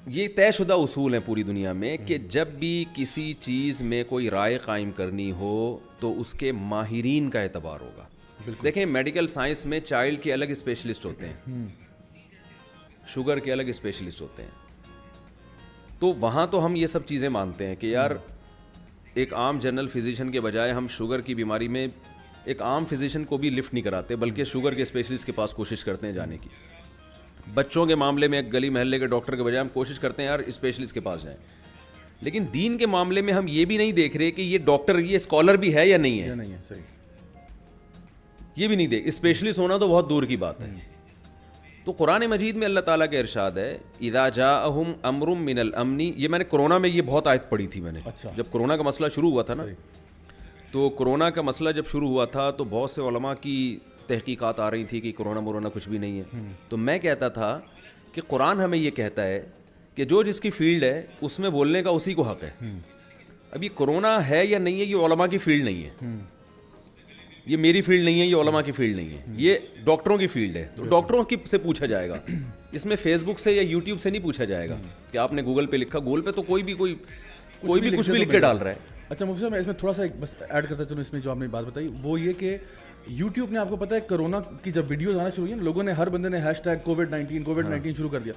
یہ طے شدہ اصول ہیں پوری دنیا میں کہ جب بھی کسی چیز میں کوئی رائے قائم کرنی ہو تو اس کے ماہرین کا اعتبار ہوگا. دیکھیں میڈیکل سائنس میں چائلڈ کے الگ اسپیشلسٹ ہوتے ہیں, شوگر کے الگ اسپیشلسٹ ہوتے ہیں, تو وہاں تو ہم یہ سب چیزیں مانتے ہیں کہ یار ایک عام جنرل فزیشین کے بجائے ہم شوگر کی بیماری میں ایک عام فزیشین کو بھی لفٹ نہیں کراتے, بلکہ شوگر کے اسپیشلسٹ کے پاس کوشش کرتے ہیں جانے کی. بچوں کے معاملے میں ایک گلی محلے کے ڈاکٹر کے بجائے ہم کوشش کرتے ہیں یار اسپیشلسٹ کے پاس جائیں. لیکن دین کے معاملے میں ہم یہ بھی نہیں دیکھ رہے کہ یہ ڈاکٹر یہ اسکالر بھی ہے یا نہیں ہے, یہ بھی نہیں دیکھ. اسپیشلسٹ ہونا تو بہت دور کی بات ہے. تو قرآن مجید میں اللہ تعالیٰ کا ارشاد ہے اذا جاءہم امر من الامن, یہ میں نے کرونا میں یہ بہت آیت پڑھی تھی میں نے, جب کرونا کا مسئلہ شروع ہوا تھا نا, تو کرونا کا مسئلہ جب شروع ہوا تھا تو بہت سے علماء کی تحقیقات آ رہی تھی کہ کرونا مرونا کچھ بھی نہیں ہے. تو میں کہتا تھا کہ قرآن ہمیں یہ کہتا ہے کہ جو جس کی فیلڈ ہے اس میں بولنے کا اسی کو حق ہے. اب یہ کرونا ہے یا نہیں ہے یہ علماء کی فیلڈ نہیں ہے, یہ میری فیلڈ نہیں ہے, یہ علماء کی فیلڈ نہیں ہے, یہ ڈاکٹروں کی فیلڈ ہے, تو ڈاکٹروں کی سے پوچھا جائے گا. اس میں فیس بک سے یا یوٹیوب سے نہیں پوچھا جائے گا کہ آپ نے گوگل پہ لکھا, گوگل پہ تو کوئی بھی کچھ بھی لکھ کے ڈال رہا ہے. اچھا مفتی صاحب میں اس میں تھوڑا سا بس ایڈ کرتا چلوں اس میں جو آپ نے بات بتائی, وہ یہ کہ یوٹیوب نے آپ کو پتہ ہے کرونا کی جب ویڈیوز آنا شروع ہوئی نا, لوگوں نے ہر بندے نے #COVID-19 شروع کر دیا.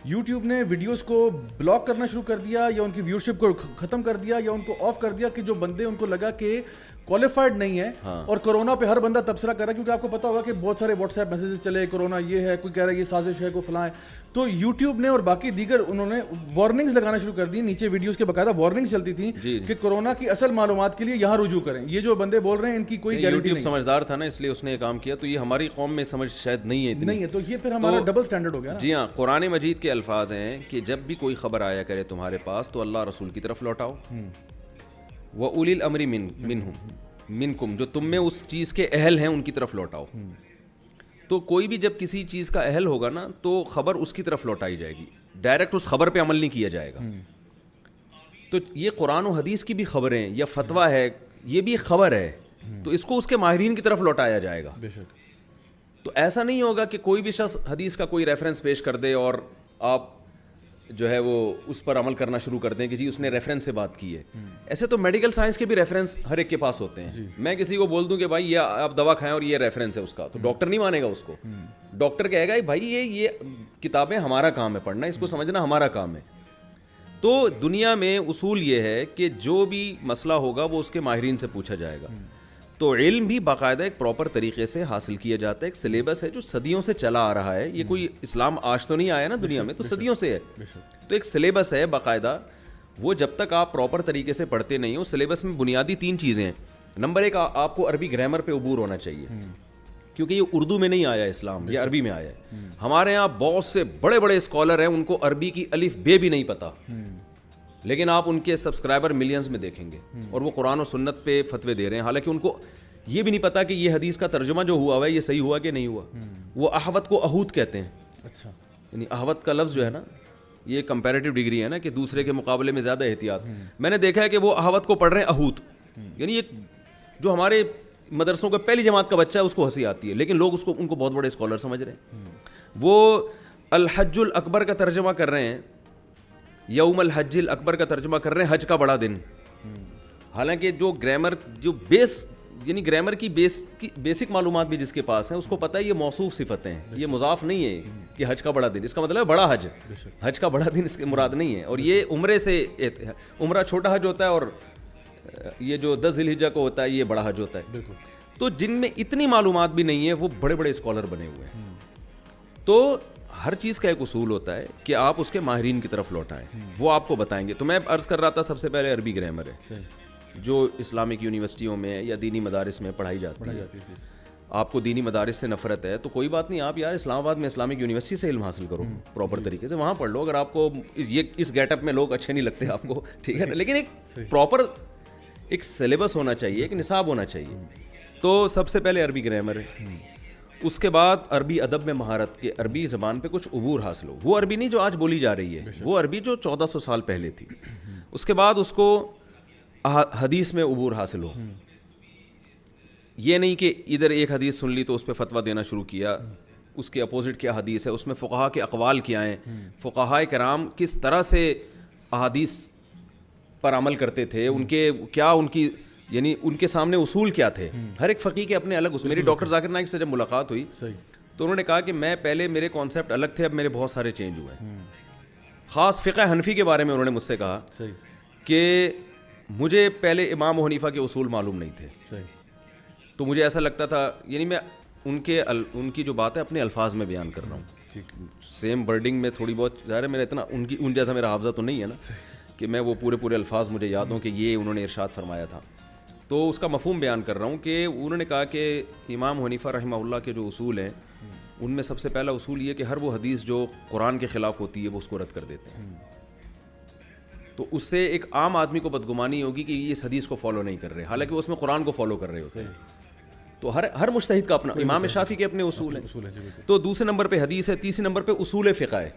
یوٹیوب نے ویڈیوز کو بلاک کرنا شروع کر دیا یا ان کی ویورشپ کو ختم کر دیا یا ان کو آف کر دیا کہ جو بندے ان کو لگا کہ کوالیفائڈ نہیں ہے. اور کرونا پہ ہر بندہ تبصرہ کر رہا ہے, کیونکہ آپ کو پتا ہوگا کہ بہت سارے واٹس ایپ میسیجز چلے, کرونا یہ ہے, کوئی کہہ رہا ہے یہ سازش ہے, کوئی فلاں ہے. تو یوٹیوب نے اور باقی دیگر انہوں نے وارننگز لگانا شروع کر دی, نیچے ویڈیوز کے باقاعدہ وارننگز چلتی تھیں کہ کرونا کی اصل معلومات کے لیے یہاں رجوع کریں. یہ جو بندے بول رہے ہیں ان کی کوئی گارنٹی نہیں. سمجھدار تھا نا, اس لیے اس نے یہ کام کیا. تو یہ ہماری قوم میں سمجھ شاید نہیں ہے, تو یہ پھر ہمارا ڈبل سٹینڈرڈ ہو گیا. جی ہاں, قرآن مجید کے الفاظ ہیں کہ جب بھی کوئی خبر آیا کرے تمہارے پاس تو اللہ رسول کی طرف لوٹاؤ. وَأُولِي الْأَمْرِ منکم, جو تم میں اس چیز کے اہل ہیں ان کی طرف لوٹاؤ. تو کوئی بھی جب کسی چیز کا اہل ہوگا نا تو خبر اس کی طرف لوٹائی جائے گی, ڈائریکٹ اس خبر پہ عمل نہیں کیا جائے گا. تو یہ قرآن و حدیث کی بھی خبریں یا فتویٰ ہے, یہ بھی خبر ہے, تو اس کو اس کے ماہرین کی طرف لوٹایا جائے گا. بے شک. تو ایسا نہیں ہوگا کہ کوئی بھی شخص حدیث کا کوئی ریفرنس پیش کر دے اور آپ جو ہے وہ اس پر عمل کرنا شروع کر دیں کہ جی اس نے ریفرنس سے بات کی ہے. ایسے تو میڈیکل سائنس کے بھی ریفرنس ہر ایک کے پاس ہوتے ہیں. میں کسی کو بول دوں کہ بھائی یہ آپ دوا کھائیں اور یہ ریفرنس ہے اس کا, تو ڈاکٹر نہیں مانے گا اس کو. ڈاکٹر کہے گا بھائی یہ کتابیں ہمارا کام ہے پڑھنا, اس کو سمجھنا ہمارا کام ہے. تو دنیا میں اصول یہ ہے کہ جو بھی مسئلہ ہوگا وہ اس کے ماہرین سے پوچھا جائے گا. تو علم بھی باقاعدہ ایک پراپر طریقے سے حاصل کیا جاتا ہے. ایک سلیبس ہے جو صدیوں سے چلا آ رہا ہے. یہ کوئی اسلام آج تو نہیں آیا نا دنیا میں, تو صدیوں سے ہے. تو ایک سلیبس ہے باقاعدہ, وہ جب تک آپ پراپر طریقے سے پڑھتے نہیں ہو. سلیبس میں بنیادی 3 چیزیں ہیں. نمبر 1, آپ کو عربی گرامر پہ عبور ہونا چاہیے, کیونکہ یہ اردو میں نہیں آیا اسلام, یہ عربی میں آیا ہے. ہمارے یہاں بہت سے بڑے بڑے اسکالر ہیں, ان کو عربی کی الف بے بھی نہیں پتہ, لیکن آپ ان کے سبسکرائبر ملینز میں دیکھیں گے اور وہ قرآن و سنت پہ فتوے دے رہے ہیں, حالانکہ ان کو یہ بھی نہیں پتا کہ یہ حدیث کا ترجمہ جو ہوا ہے یہ صحیح ہوا کہ نہیں ہوا. وہ احوت کو احوت کہتے ہیں. اچھا, یعنی احوت کا لفظ جو ہے نا, یہ کمپیریٹیو ڈگری ہے نا کہ دوسرے کے مقابلے میں زیادہ احتیاط. میں نے دیکھا ہے کہ وہ احوت کو پڑھ رہے ہیں احوت, یعنی ایک جو ہمارے مدرسوں کا پہلی جماعت کا بچہ ہے اس کو ہنسی آتی ہے, لیکن لوگ اس کو ان کو بہت بڑے اسکالر سمجھ رہے ہیں. وہ الحج الاکبر کا ترجمہ کر رہے ہیں, یوم الحج الاکبر کا ترجمہ کر رہے ہیں حج کا بڑا دن. حالانکہ جو گرامر جو یعنی گرامر کی بیسک معلومات بھی جس کے پاس ہیں اس کو پتہ ہے یہ موصوف صفتیں ہیں, یہ مضاف نہیں ہے کہ حج کا بڑا دن, اس کا مطلب ہے بڑا حج. حج کا بڑا دن اس کے مراد نہیں ہے. اور یہ عمرے سے, عمرہ چھوٹا حج ہوتا ہے اور یہ جو 10 ذی الحجہ کو ہوتا ہے یہ بڑا حج ہوتا ہے. تو جن میں اتنی معلومات بھی نہیں ہے وہ بڑے بڑے اسکالر بنے ہوئے ہیں. تو ہر چیز کا ایک اصول ہوتا ہے کہ آپ اس کے ماہرین کی طرف لوٹائیں, وہ آپ کو بتائیں گے. تو میں عرض کر رہا تھا سب سے پہلے عربی گرامر ہے جو اسلامک یونیورسٹیوں میں یا دینی مدارس میں پڑھائی جاتی ہے. آپ کو دینی مدارس سے نفرت ہے تو کوئی بات نہیں, آپ یار اسلام آباد میں اسلامک یونیورسٹی سے علم حاصل کرو پراپر طریقے سے, وہاں پڑھ لو. اگر آپ کو اس گیٹ اپ میں لوگ اچھے نہیں لگتے آپ کو, ٹھیک ہے نا, لیکن ایک پراپر ایک سلیبس ہونا چاہیے, ایک نصاب ہونا چاہیے. تو سب سے پہلے عربی گرامر ہے. اس کے بعد عربی ادب میں مہارت, کے عربی زبان پہ کچھ عبور حاصل ہو. وہ عربی نہیں جو آج بولی جا رہی ہے, وہ عربی جو 1400 سال پہلے تھی. اس کے بعد اس کو حدیث میں عبور حاصل ہو. یہ نہیں کہ ادھر ایک حدیث سن لی تو اس پہ فتویٰ دینا شروع کیا, اس کے اپوزٹ کیا حدیث ہے, اس میں فقہا کے اقوال کیا ہیں, فقہاء کرام کس طرح سے احادیث پر عمل کرتے تھے, ان کے کیا ان کی یعنی ان کے سامنے اصول کیا تھے. ہر ایک فقیہ کے اپنے الگ اصول. میری ڈاکٹر ذاکر نائک سے جب ملاقات ہوئی تو انہوں نے کہا کہ میں پہلے میرے کانسیپٹ الگ تھے, اب میرے بہت سارے چینج ہوئے ہیں. خاص فقہ حنفی کے بارے میں انہوں نے مجھ سے کہا کہ مجھے پہلے امام حنیفہ کے اصول معلوم نہیں تھے, تو مجھے ایسا لگتا تھا, یعنی میں ان کی جو بات ہے اپنے الفاظ میں بیان کر رہا ہوں, سیم ورڈنگ میں تھوڑی بہت, ظاہر ہے میرا اتنا ان جیسا میرا حافظہ تو نہیں ہے نا کہ میں وہ پورے الفاظ مجھے یاد ہوں کہ یہ انہوں نے ارشاد فرمایا تھا. تو اس کا مفہوم بیان کر رہا ہوں کہ انہوں نے کہا کہ امام حنیفہ رحمہ اللہ کے جو اصول ہیں ان میں سب سے پہلا اصول یہ کہ ہر وہ حدیث جو قرآن کے خلاف ہوتی ہے وہ اس کو رد کر دیتے ہیں. تو اس سے ایک عام آدمی کو بدگمانی ہوگی کہ یہ اس حدیث کو فالو نہیں کر رہے, حالانکہ وہ اس میں قرآن کو فالو کر رہے ہوتے ہیں. تو ہر مجتہد کا اپنا, امام شافعی کے اپنے اصول ہیں. تو دوسرے نمبر پہ حدیث ہے, تیسرے نمبر پہ اصول فقہ ہے.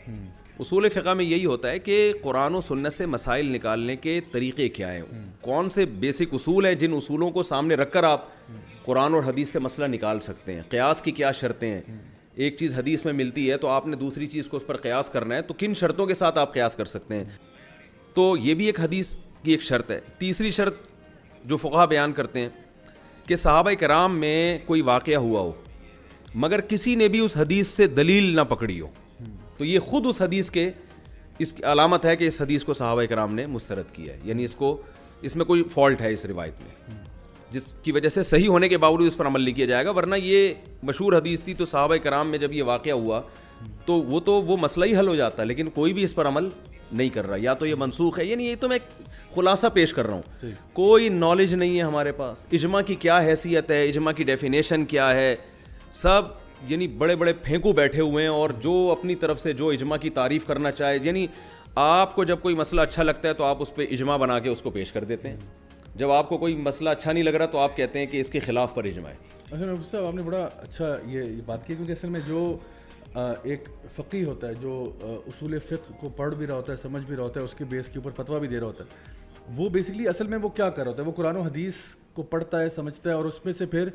اصول فقہ میں یہی ہوتا ہے کہ قرآن و سنت سے مسائل نکالنے کے طریقے کیا ہیں, کون سے بیسک اصول ہیں جن اصولوں کو سامنے رکھ کر آپ قرآن اور حدیث سے مسئلہ نکال سکتے ہیں. قیاس کی کیا شرطیں ہیں؟ ایک چیز حدیث میں ملتی ہے تو آپ نے دوسری چیز کو اس پر قیاس کرنا ہے, تو کن شرطوں کے ساتھ آپ قیاس کر سکتے ہیں؟ تو یہ بھی ایک حدیث کی ایک شرط ہے. تیسری شرط جو فقہا بیان کرتے ہیں کہ صحابہ کرام میں کوئی واقعہ ہوا ہو مگر کسی نے بھی اس حدیث سے دلیل نہ پکڑی ہو, تو یہ خود اس حدیث کے اس کی علامت ہے کہ اس حدیث کو صحابہ کرام نے مسترد کیا ہے, یعنی اس میں کوئی فالٹ ہے اس روایت میں, جس کی وجہ سے صحیح ہونے کے باوجود اس پر عمل نہیں کیا جائے گا. ورنہ یہ مشہور حدیث تھی, تو صحابہ کرام میں جب یہ واقعہ ہوا تو وہ مسئلہ ہی حل ہو جاتا, لیکن کوئی بھی اس پر عمل نہیں کر رہا, یا تو یہ منسوخ ہے. یعنی یہ تو میں خلاصہ پیش کر رہا ہوں, کوئی نالج نہیں ہے ہمارے پاس. اجماع کی کیا حیثیت ہے, اجماع کی ڈیفینیشن کیا ہے, سب یعنی بڑے بڑے پھینکو بیٹھے ہوئے ہیں, اور جو اپنی طرف سے جو اجماع کی تعریف کرنا چاہے, یعنی آپ کو جب کوئی مسئلہ اچھا لگتا ہے تو آپ اس پہ اجماع بنا کے اس کو پیش کر دیتے ہیں, جب آپ کو کوئی مسئلہ اچھا نہیں لگ رہا تو آپ کہتے ہیں کہ اس کے خلاف پر اجماع ہے. اصل میں صاحب آپ نے بڑا اچھا یہ بات کی, کیونکہ اصل میں جو ایک فقی ہوتا ہے جو اصول فقہ کو پڑھ بھی رہا ہوتا ہے, سمجھ بھی رہا ہوتا ہے, اس کے بیس کے اوپر فتویٰ بھی دے رہا ہوتا ہے, وہ بیسکلی اصل میں وہ کیا کر رہا ہوتا ہے, وہ قرآن و حدیث کو پڑھتا ہے, سمجھتا ہے, اور اس میں سے پھر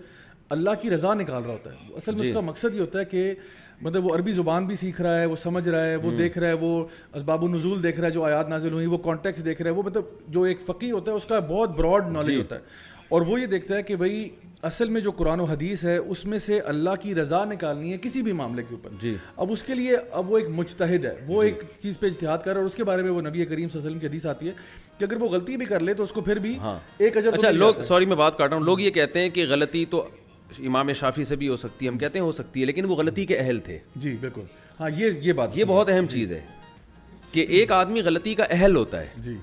اللہ کی رضا نکال رہا ہوتا ہے. اصل میں اس کا مقصد یہ ہوتا ہے کہ مطلب وہ عربی زبان بھی سیکھ رہا ہے, وہ سمجھ رہا ہے, وہ دیکھ رہا ہے, وہ اسباب النزول دیکھ رہا ہے, جو آیات نازل ہوئی وہ کانٹیکس دیکھ رہا ہے, وہ مطلب جو ایک فقی ہوتا ہے اس کا بہت براڈ نالج ہوتا ہے, اور وہ یہ دیکھتا ہے کہ بھائی اصل میں جو قرآن و حدیث ہے اس میں سے اللہ کی رضا نکالنی ہے کسی بھی معاملے کے اوپر. اب اس کے لیے اب وہ ایک مجتہد ہے, وہ ایک چیز پہ اجتہاد کر رہا ہے, اور اس کے بارے میں وہ نبی کریم صلی اللہ علیہ وسلم کی حدیث آتی ہے کہ اگر وہ غلطی بھی کر لے تو اس کو پھر بھی ایک اجر. اچھا لوگ, سوری میں بات کاٹ رہا ہوں, لوگ یہ کہتے ہیں کہ غلطی تو امام شافعی سے بھی ہو سکتی ہے, ہم کہتے ہیں ہو سکتی ہے, لیکن وہ غلطی کے اہل تھے. جی بالکل, ہاں یہ بات, یہ بہت اہم چیز ہے کہ ایک آدمی غلطی کا اہل ہوتا ہے, جی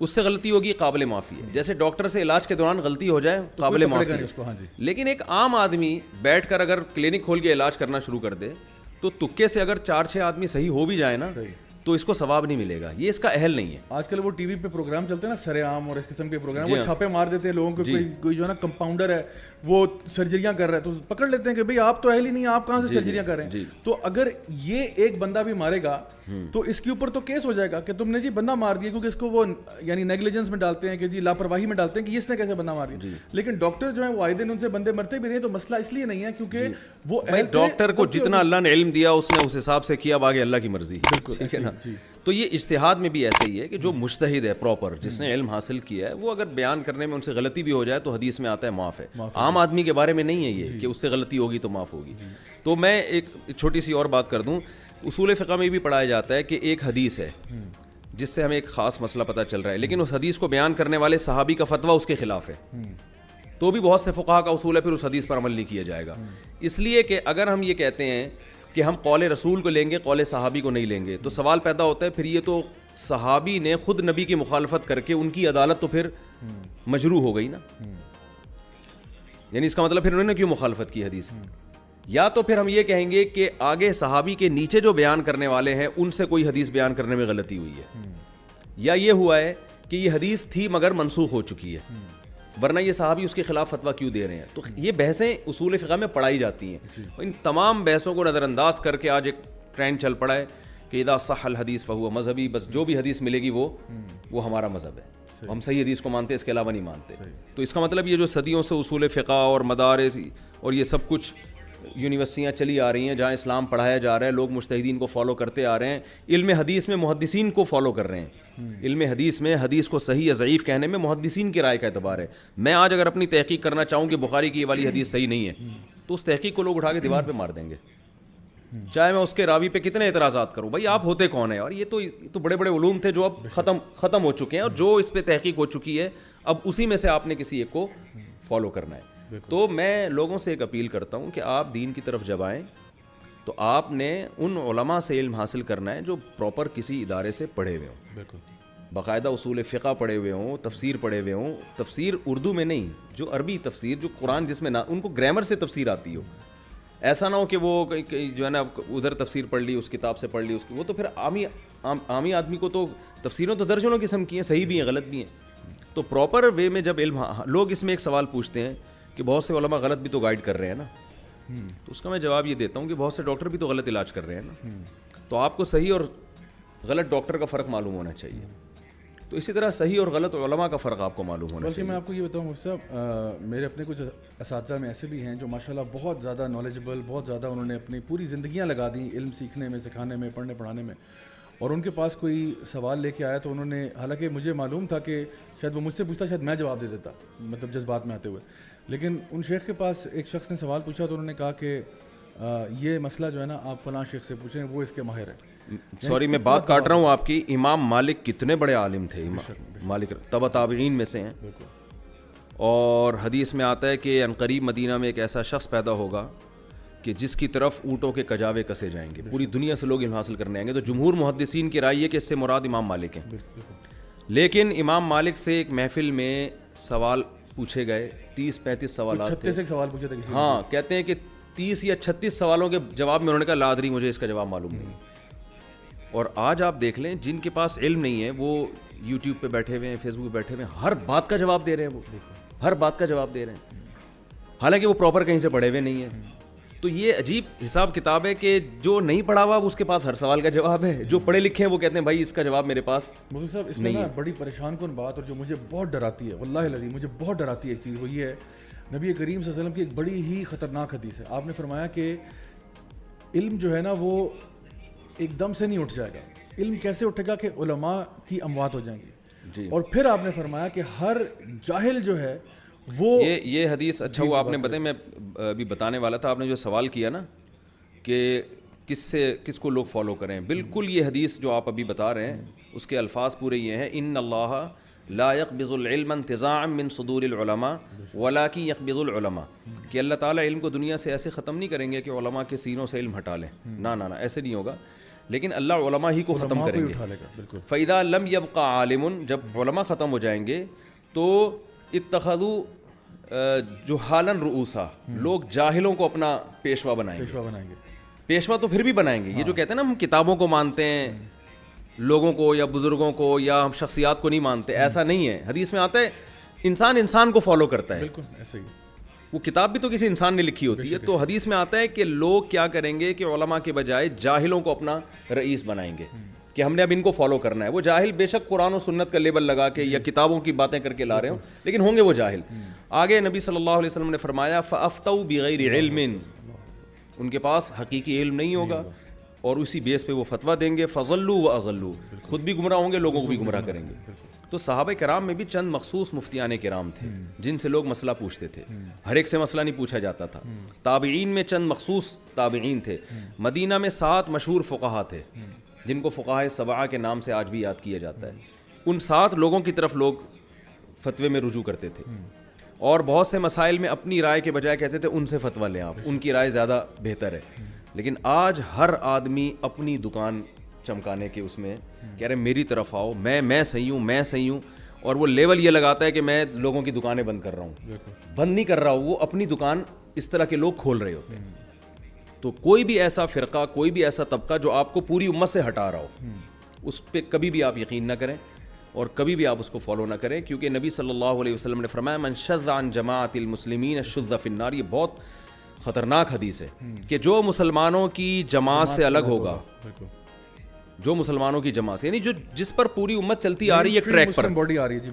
اس سے غلطی ہوگی قابل معافی ہے. جیسے ڈاکٹر سے علاج کے دوران غلطی ہو جائے قابل معافی ہے, لیکن ایک عام آدمی بیٹھ کر اگر کلینک کھول کے علاج کرنا شروع کر دے تو تکے سے اگر 4-6 آدمی صحیح ہو بھی جائے نا تو اس کو ثواب نہیں ملے گا, یہ اس کا اہل نہیں ہے. آج کل وہ ٹی وی پہ پروگرام چلتے ہیں نا, سرے عام اور اس قسم کے پروگرام, وہ چھاپے مار دیتے ہیں لوگوں کو, کوئی جو ہے نا کمپاؤنڈر ہے وہ سرجریاں کر رہا ہے تو پکڑ لیتے ہیں کہ بھئی آپ تو اہل ہی نہیں, آپ کہاں سے سرجریاں کر رہے ہیں. تو اگر یہ ایک بندہ بھی مارے گا تو اس کے اوپر تو کیس ہو جائے گا کہ تم نے جی بندہ مار دیا, کیونکہ اس کو وہ یعنی نیگلیجنس میں ڈالتے ہیں کہ جی لاپرواہی میں ڈالتے ہیں کہ اس نے کیسے بندہ مار دیا. لیکن ڈاکٹر جو ہیں وہ آئے دن ان سے بندے مرتے بھی رہے, تو مسئلہ اس لیے نہیں ہے کیونکہ وہ ڈاکٹر کو جتنا اللہ نے علم دیا اس نے اس حساب سے کیا, باقی اللہ کی مرضی. ٹھیک ہے نا. تو یہ اجتہاد میں بھی ایسا ہی ہے کہ جو مجتہد ہے پراپر, جس نے علم حاصل کیا ہے, وہ اگر بیان کرنے میں ان سے غلطی بھی ہو جائے تو حدیث میں آتا ہے معاف ہے. عام آدمی کے بارے میں نہیں ہے یہ کہ اس سے غلطی ہوگی تو معاف ہوگی. تو میں ایک چھوٹی سی اور بات کر دوں, اصول فقہ میں بھی پڑھایا جاتا ہے کہ ایک حدیث ہے جس سے ہمیں ایک خاص مسئلہ پتہ چل رہا ہے, لیکن اس حدیث کو بیان کرنے والے صحابی کا فتویٰ اس کے خلاف ہے, تو بھی بہت سے فقہا کا اصول ہے پھر اس حدیث پر عمل نہیں کیا جائے گا. اس لیے کہ اگر ہم یہ کہتے ہیں کہ ہم قول رسول کو لیں گے, قول صحابی کو نہیں لیں گے, تو سوال پیدا ہوتا ہے پھر یہ تو صحابی نے خود نبی کی مخالفت کر کے ان کی عدالت تو پھر مجروح ہو گئی نا, یعنی اس کا مطلب پھر انہوں نے کیوں مخالفت کی حدیث. یا تو پھر ہم یہ کہیں گے کہ آگے صحابی کے نیچے جو بیان کرنے والے ہیں ان سے کوئی حدیث بیان کرنے میں غلطی ہوئی ہے, یا یہ ہوا ہے کہ یہ حدیث تھی مگر منسوخ ہو چکی ہے, ورنہ یہ صحابی اس کے خلاف فتویٰ کیوں دے رہے ہیں. تو یہ بحثیں اصول فقہ میں پڑھائی جاتی ہیں. ان تمام بحثوں کو نظر انداز کر کے آج ایک ٹرینڈ چل پڑا ہے کہ اذا صح الحدیث فہو مذہبی, بس جو بھی حدیث ملے گی وہ ہمارا مذہب ہے, ہم صحیح حدیث کو مانتے ہیں, اس کے علاوہ نہیں مانتے. تو اس کا مطلب یہ جو صدیوں سے اصول فقہ اور مدارس اور یہ سب کچھ یونیورسٹیاں چلی آ رہی ہیں جہاں اسلام پڑھایا جا رہا ہے, لوگ مجتہدین کو فالو کرتے آ رہے ہیں, علم حدیث میں محدثین کو فالو کر رہے ہیں. علم حدیث میں حدیث کو صحیح یا ضعیف کہنے میں محدثین کی رائے کا اعتبار ہے. میں آج اگر اپنی تحقیق کرنا چاہوں کہ بخاری کی یہ والی حدیث صحیح نہیں ہے تو اس تحقیق کو لوگ اٹھا کے دیوار پہ مار دیں گے, چاہے میں اس کے راوی پہ کتنے اعتراضات کروں. بھائی آپ ہوتے کون ہیں, اور یہ تو بڑے بڑے علوم تھے جو اب ختم ہو چکے ہیں, اور جو اس پہ تحقیق ہو چکی ہے اب اسی میں سے آپ نے کسی ایک کو فالو کرنا ہے. تو میں لوگوں سے ایک اپیل کرتا ہوں کہ آپ دین کی طرف جب آئیں تو آپ نے ان علماء سے علم حاصل کرنا ہے جو پراپر کسی ادارے سے پڑھے ہوئے ہوں, بالکل باقاعدہ اصول فقہ پڑھے ہوئے ہوں, تفسیر پڑھے ہوئے ہوں, تفسیر اردو میں نہیں, جو عربی تفسیر, جو قرآن جس میں ان کو گرامر سے تفسیر آتی ہو. ایسا نہ ہو کہ وہ جو ہے نا ادھر تفسیر پڑھ لی, اس کتاب سے پڑھ لی, اس کی وہ تو پھر عامی آدمی کو تو تفسیروں تو درجنوں قسم کی ہیں, صحیح بھی ہیں غلط بھی ہیں. تو پراپر وے میں جب علم, لوگ اس میں ایک سوال پوچھتے ہیں کہ بہت سے علماء غلط بھی تو گائیڈ کر رہے ہیں نا, تو اس کا میں جواب یہ دیتا ہوں کہ بہت سے ڈاکٹر بھی تو غلط علاج کر رہے ہیں نا, تو آپ کو صحیح اور غلط ڈاکٹر کا فرق معلوم ہونا چاہیے. تو اسی طرح صحیح اور غلط علماء کا فرق آپ کو معلوم ہونا بلکہ چاہیے. میں آپ کو یہ بتاؤں مفتی صاحب، میرے اپنے کچھ اساتذہ میں ایسے بھی ہیں جو ماشاء اللہ بہت زیادہ نالجبل، بہت زیادہ انہوں نے اپنی پوری زندگیاں لگا دیں علم سیکھنے میں، سکھانے میں، پڑھنے پڑھانے میں، اور ان کے پاس کوئی سوال لے کے آیا تو انہوں نے، حالانکہ مجھے معلوم تھا کہ شاید وہ مجھ سے پوچھتا، شاید میں جواب دے دیتا، مطلب جذبات میں آتے ہوئے، لیکن ان شیخ کے پاس ایک شخص نے سوال پوچھا تو انہوں نے کہا کہ یہ مسئلہ جو ہے نا آپ فلاں شیخ سے پوچھیں، وہ اس کے ماہر ہیں. سوری میں بات کاٹ رہا ہوں آپ کی. امام مالک کتنے بڑے عالم تھے. مالک تبع تابعین میں سے ہیں. اور حدیث میں آتا ہے کہ عنقریب مدینہ میں ایک ایسا شخص پیدا ہوگا کہ جس کی طرف اونٹوں کے کجاوے کسے جائیں گے. پوری دنیا سے لوگ علم حاصل کرنے آئیں گے. تو جمہور محدثین کی رائے ہے کہ اس سے مراد امام مالک ہیں. لیکن امام مالک سے ایک محفل میں سوال پوچھے گئے، 30-35 سوالات تھے. 36 سوال پوچھے تھے. ہاں، کہتے ہیں کہ 30 یا 36 سوالوں کے جواب میں انہوں نے کہا لا ادری، مجھے اس کا جواب معلوم نہیں. اور آج آپ دیکھ لیں جن کے پاس علم نہیں ہے وہ یوٹیوب پہ بیٹھے ہوئے ہیں، فیس بک پہ بیٹھے ہوئے ہیں، ہر بات کا جواب دے رہے ہیں. وہ ہر بات کا جواب دے رہے ہیں، حالانکہ وہ پراپر کہیں سے پڑھے ہوئے نہیں ہیں. تو یہ عجیب حساب کتاب ہے کہ جو نہیں پڑھا ہوا اس کے پاس ہر سوال کا جواب ہے، جو پڑھے لکھے ہیں وہ کہتے ہیں بھائی اس کا جواب میرے پاس مفتی صاحب. اس میں نا بڑی پریشان کن بات، اور جو مجھے بہت ڈراتی ہے، واللہ العظیم مجھے بہت ڈراتی ہے ایک چیز، وہ یہ ہے نبی کریم صلی اللہ علیہ وسلم کی ایک بڑی ہی خطرناک حدیث ہے. آپ نے فرمایا کہ علم جو ہے نا وہ ایک دم سے نہیں اٹھ جائے گا. علم کیسے اٹھے گا کہ علماء کی اموات ہو جائیں گی. اور پھر آپ نے فرمایا کہ ہر جاہل جو ہے وہ یہ حدیث، اچھا وہ آپ نے بتایا، میں ابھی بتانے والا تھا. آپ نے جو سوال کیا نا کہ کس کو لوگ فالو کریں، بالکل یہ حدیث جو آپ ابھی بتا رہے ہیں اس کے الفاظ پورے یہ ہیں، ان اللہ لا يقبض العلم انتزاعا من صدور العلماء ولكن يقبض العلماء، کہ اللہ تعالیٰ علم کو دنیا سے ایسے ختم نہیں کریں گے کہ علماء کے سینوں سے علم ہٹا لیں. نہ ایسے نہیں ہوگا، لیکن اللہ علماء ہی کو ختم کریں گے. فَإِذَا لَمْ يَبْقَ عَالِمٌ، جب علماء ختم ہو جائیں گے تو اتخذوا جہالاً رؤوسا، لوگ جاہلوں کو اپنا پیشوا بنائیں گے. پیشوا تو پھر بھی بنائیں گے. یہ جو کہتے ہیں نا ہم کتابوں کو مانتے ہیں، لوگوں کو یا بزرگوں کو یا ہم شخصیات کو نہیں مانتے، ایسا نہیں ہے. حدیث میں آتا ہے انسان کو فالو کرتا ہے. بالکل ایسے ہی. وہ کتاب بھی تو کسی انسان نے لکھی ہوتی ہے. تو حدیث میں آتا ہے کہ لوگ کیا کریں گے کہ علماء کے بجائے جاہلوں کو اپنا رئیس بنائیں گے کہ ہم نے اب ان کو فالو کرنا ہے. وہ جاہل بے شک قرآن و سنت کا لیبل لگا کے یا کتابوں کی باتیں کر کے لا رہے ہوں، لیکن ہوں گے وہ جاہل. آگے نبی صلی اللہ علیہ وسلم نے فرمایا فَأَفْتَوْا بِغَيْرِ عِلْمٍ، ان کے پاس حقیقی علم نہیں ہوگا اور اسی بیس پہ وہ فتویٰ دیں گے. فَضَلُّوا وَأَضَلُّوا، خود بھی گمراہ ہوں گے، لوگوں کو بھی گمراہ کریں گے. تو صحابہ کرام میں بھی چند مخصوص مفتیان کرام تھے جن سے لوگ مسئلہ پوچھتے تھے. ہر ایک سے مسئلہ نہیں پوچھا جاتا تھا. تابعین میں چند مخصوص تابعین تھے. مدینہ میں 7 مشہور فقہا تھے جن کو فقہائے سبعہ کے نام سے آج بھی یاد کیا جاتا ہے. ان 7 لوگوں کی طرف لوگ فتوے میں رجوع کرتے تھے اور بہت سے مسائل میں اپنی رائے کے بجائے کہتے تھے ان سے فتویٰ لیں آپ، ان کی رائے زیادہ بہتر ہے. لیکن آج ہر آدمی اپنی دکان چمکانے کے اس میں کہہ رہے میری طرف آؤ، میں صحیح ہوں، اور وہ لیول یہ لگاتا ہے کہ میں لوگوں کی دکانیں بند کر رہا ہوں. بند نہیں کر رہا ہوں، وہ اپنی دکان اس طرح کے لوگ کھول رہے ہوتے ہیں. تو کوئی بھی ایسا فرقہ، کوئی بھی ایسا طبقہ جو آپ کو پوری امت سے ہٹا رہا ہو، اس پہ کبھی بھی آپ یقین نہ کریں اور کبھی بھی آپ اس کو فالو نہ کریں، کیونکہ نبی صلی اللہ علیہ وسلم نے فرمایا من شذ عن جماعت المسلمین شذ فی النار. یہ بہت خطرناک حدیث ہے کہ جو مسلمانوں کی جماعت سے الگ ہوگا، جو مسلمانوں کی جماعت سے، یعنی جس پر پوری امت چلتی آ رہی ہے ٹریک پر،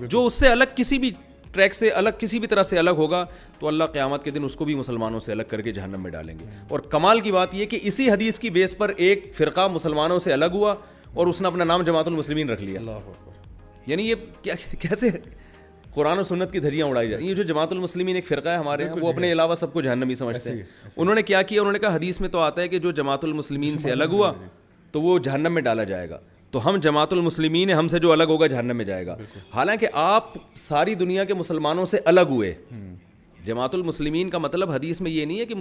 جو اس سے الگ کسی بھی ٹریک سے الگ کسی بھی طرح سے الگ ہوگا تو اللہ قیامت کے دن اس کو بھی مسلمانوں سے الگ کر کے جہنم میں ڈالیں گے. اور کمال کی بات یہ کہ اسی حدیث کی بیس پر ایک فرقہ مسلمانوں سے الگ ہوا اور اس نے اپنا نام جماعت المسلمین رکھ لیا. یعنی یہ کیسے قرآن و سنت کی دھجیاں اڑائی جائیں. یہ جو جماعت المسلمین ایک فرقہ ہے ہمارے ہیں، وہ اپنے علاوہ سب کو جہنمی سمجھتے ہیں. انہوں نے کیا کیا؟ انہوں نے کہا حدیث میں تو آتا ہے کہ جو جماعت المسلمین سے الگ ہوا تو وہ جہنم میں ڈالا جائے گا، تو ہم جماعت المسلمین ہیں، ہم سے جو الگ ہوگا جہنم میں جائے گا. حالانکہ آپ ساری دنیا کے مسلمانوں سے الگ ہوئے. جماعت المسلمین کا مطلب حدیث میں یہ نہیں ہے کہ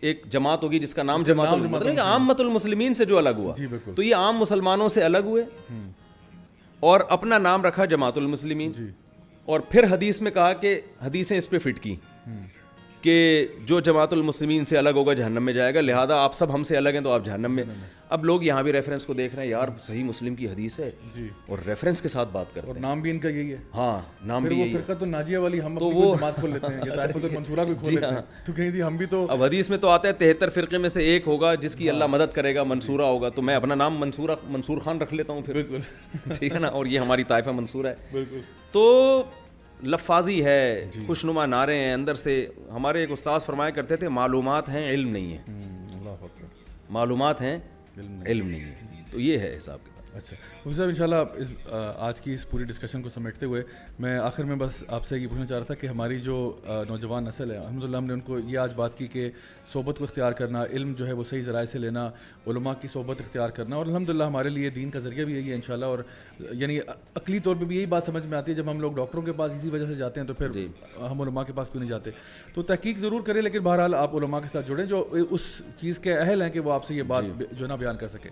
ایک جماعت ہوگی جس کا نام جماعت المسلمین، عامت المسلمین سے جو الگ ہوا. تو یہ عام مسلمانوں سے الگ ہوئے اور اپنا نام رکھا جماعت المسلمین. اور پھر حدیث میں کہا کہ حدیثیں اس پہ فٹ کی کہ جو جماعت المسلمین سے الگ ہوگا جہنم میں جائے گا, لہذا آپ سب ہم سے الگ ہیں تو آپ جہنم میں. اب لوگ یہاں بھی ریفرنس کو دیکھ رہے ہیں, یار صحیح مسلم کی حدیث ہے جی, اور ریفرنس کے ساتھ بات کرتے اور ہیں. نام بھی ان کا یہی ہے. ہاں نام پھر بھی وہ یہی ہے. فرقۃ الناجیہ والی ہم تو اپنی وہ جماعت کھول لیتے ہیں, یہ طائفۃ المنصورہ بھی کھول لیتے ہیں, تو کہیں جی ہم بھی تو. اب حدیث میں تو آتا ہے 73 فرقے میں سے ایک ہوگا جس کی اللہ مدد کرے گا, منصورہ ہوگا, تو میں اپنا نام منصور خان رکھ لیتا ہوں پھر. بالکل ٹھیک ہے نا, اور یہ ہماری طائفہ منصورہ ہے. بالکل. تو لفاظی ہے, خوشنما نعرے ہیں اندر سے. ہمارے ایک استاذ فرمایا کرتے تھے معلومات ہیں علم نہیں ہے. اللہ اکبر. معلومات ہیں علم نہیں ہے. تو یہ ہے حساب کتاب. اچھا مفتی صاحب, انشاءاللہ آج کی اس پوری ڈسکشن کو سمیٹتے ہوئے میں آخر میں بس آپ سے یہ پوچھنا چاہ رہا تھا کہ ہماری جو نوجوان نسل ہے, الحمدللہ ہم نے ان کو یہ آج بات کی کہ صحبت کو اختیار کرنا, علم جو ہے وہ صحیح ذرائع سے لینا, علماء کی صحبت اختیار کرنا, اور الحمدللہ ہمارے لیے دین کا ذریعہ بھی یہی ہے انشاءاللہ. اور یعنی عقلی طور پہ بھی یہی بات سمجھ میں آتی ہے, جب ہم لوگ ڈاکٹروں کے پاس اسی وجہ سے جاتے ہیں تو پھر ہم علماء کے پاس کیوں نہیں جاتے. تو تحقیق ضرور کریں, لیکن بہرحال آپ علماء کے ساتھ جڑیں جو اس چیز کے اہل ہیں کہ وہ آپ سے یہ بات جو ہے نا بیان کر سکے.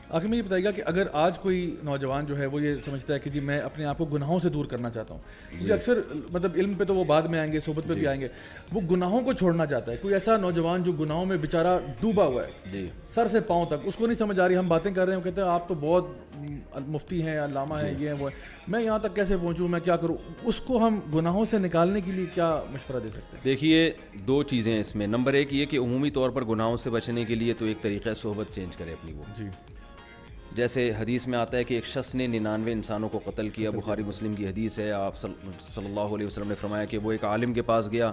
آخر میں یہ بتائیے گا کہ اگر آج کوئی نوجوان جو ہے وہ یہ سمجھتا ہے کہ جی میں اپنے آپ کو گناہوں سے دور کرنا چاہتا ہوں, کیونکہ اکثر مطلب علم پہ تو وہ بعد میں آئیں گے, صحبت پہ بھی آئیں گے, وہ گناہوں کو چھوڑنا چاہتا ہے. کوئی ایسا نوجوان جو گناہوں میں بیچارہ ڈوبا ہوا ہے سر سے پاؤں تک, اس کو نہیں سمجھ آ رہی, ہم باتیں کر رہے ہیں, وہ کہتے ہیں آپ تو بہت مفتی ہیں, علامہ ہیں, یہ ہیں وہ ہیں, میں یہاں تک کیسے پہنچوں, میں کیا کروں, اس کو ہم گناہوں سے نکالنے کے لیے کیا مشورہ دے سکتے ہیں؟ دیکھیے دو چیزیں ہیں اس میں. نمبر ایک یہ کہ عمومی طور پر گناہوں سے بچنے کے لیے تو ایک طریقہ صحبت چینج کرے اپنی. وہ جی, جیسے حدیث میں آتا ہے کہ ایک شخص نے 99 انسانوں کو قتل کیا, بخاری مسلم کی حدیث ہے. آپ صلی اللہ علیہ وسلم نے فرمایا کہ وہ ایک عالم کے پاس گیا,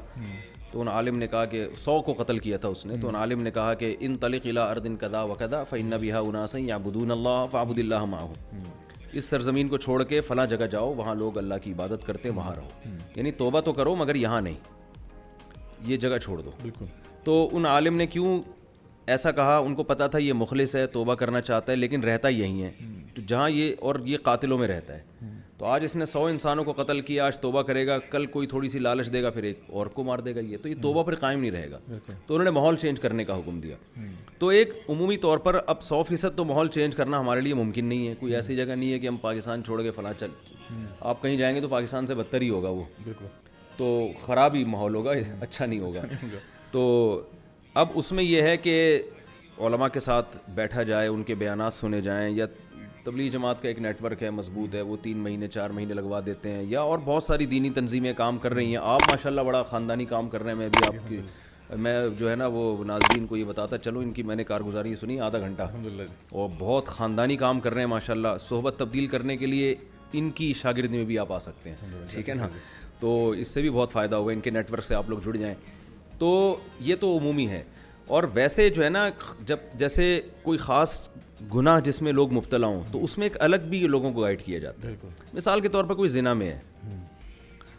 تو ان عالم نے کہا کہ 100 کو قتل کیا تھا اس نے, تو ان عالم نے کہا کہ انطلق الی ارض کذا وکذا فإن بها اناسا یعبدون اللہ فاعبد اللہ معهم, اس سرزمین کو چھوڑ کے فلاں جگہ جاؤ, وہاں لوگ اللہ کی عبادت کرتے, وہاں رہو. یعنی توبہ تو کرو مگر یہاں نہیں, یہ جگہ چھوڑ دو. بالکل. تو ان عالم نے کیوں ایسا کہا؟ ان کو پتا تھا یہ مخلص ہے, توبہ کرنا چاہتا ہے, لیکن رہتا یہی ہے تو جہاں یہ, اور یہ قاتلوں میں رہتا ہے. تو آج اس نے 100 انسانوں کو قتل کیا, آج توبہ کرے گا, کل کوئی تھوڑی سی لالچ دے گا, پھر ایک اور کو مار دے گا, یہ تو یہ توبہ پر قائم نہیں رہے گا. تو انہوں نے ماحول چینج کرنے کا حکم دیا. تو ایک عمومی طور پر اب 100% تو ماحول چینج کرنا ہمارے لیے ممکن نہیں ہے. کوئی ایسی جگہ نہیں ہے کہ ہم پاکستان چھوڑ کے فلاں چل, آپ کہیں جائیں گے تو پاکستان سے بدتر ہی ہوگا وہ, تو خراب ہی ماحول ہوگا, اچھا نہیں ہوگا. تو اب اس میں یہ ہے کہ علماء کے ساتھ بیٹھا جائے, ان کے بیانات سنے جائیں, یا تبلیغ جماعت کا ایک نیٹ ورک ہے مضبوط ہے, وہ 3 مہینے 4 مہینے لگوا دیتے ہیں, یا اور بہت ساری دینی تنظیمیں کام کر رہی ہیں. آپ ماشاءاللہ بڑا خاندانی کام کر رہے ہیں. میں بھی آپ کی, میں جو ہے نا وہ ناظرین کو یہ بتاتا چلو, ان کی میں نے کارگزاری سنی آدھا گھنٹہ, اور بہت خاندانی کام کر رہے ہیں ماشاءاللہ. صحبت تبدیل کرنے کے لیے ان کی شاگردی میں بھی آپ آ سکتے ہیں, ٹھیک ہے نا, تو اس سے بھی بہت فائدہ ہوگا. ان کے نیٹ ورک سے آپ لوگ جڑ جائیں. تو یہ تو عمومی ہے. اور ویسے جو ہے نا, جب جیسے کوئی خاص گناہ جس میں لوگ مبتلا ہوں تو اس میں ایک الگ بھی لوگوں کو گائیڈ کیا جاتا ہے. مثال کے طور پر کوئی زنا میں ہے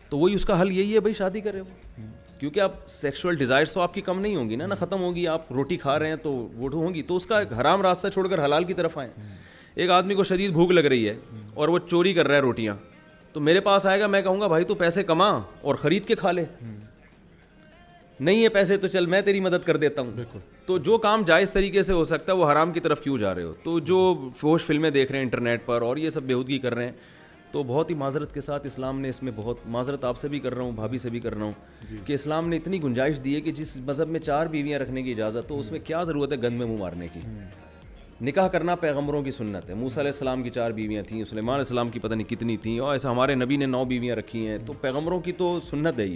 تو وہی اس کا حل یہی ہے بھائی شادی کرے وہ, کیونکہ اب سیکشول ڈیزائرز تو آپ کی کم نہیں ہوں گی نا, ختم ہوگی. آپ روٹی کھا رہے ہیں تو وہ ہوں گی, تو اس کا حرام راستہ چھوڑ کر حلال کی طرف آئیں. ایک آدمی کو شدید بھوک لگ رہی ہے اور وہ چوری کر رہا ہے روٹیاں, تو میرے پاس آئے گا, میں کہوں گا بھائی تو پیسے کما اور خرید کے کھا لے, نہیں ہے پیسے تو چل میں تیری مدد کر دیتا ہوں. تو جو کام جائز طریقے سے ہو سکتا ہے وہ حرام کی طرف کیوں جا رہے ہو؟ تو جو فحش فلمیں دیکھ رہے ہیں انٹرنیٹ پر اور یہ سب بےہودگی کر رہے ہیں, تو بہت ہی معذرت کے ساتھ اسلام نے اس میں بہت, معذرت آپ سے بھی کر رہا ہوں, بھابھی سے بھی کر رہا ہوں, کہ اسلام نے اتنی گنجائش دی ہے کہ جس مذہب میں 4 بیویاں رکھنے کی اجازت, تو اس میں کیا ضرورت ہے گند میں منہ مارنے کی؟ نکاح کرنا پیغمبروں کی سنت ہے. موسیٰ علیہ السلام کی 4 بیویاں تھیں, سلیمان علیہ السلام کی پتہ نہیں کتنی تھیں, اور ایسا ہمارے نبی نے 9 بیویاں رکھی ہیں. تو پیغمبروں کی تو سنت ہے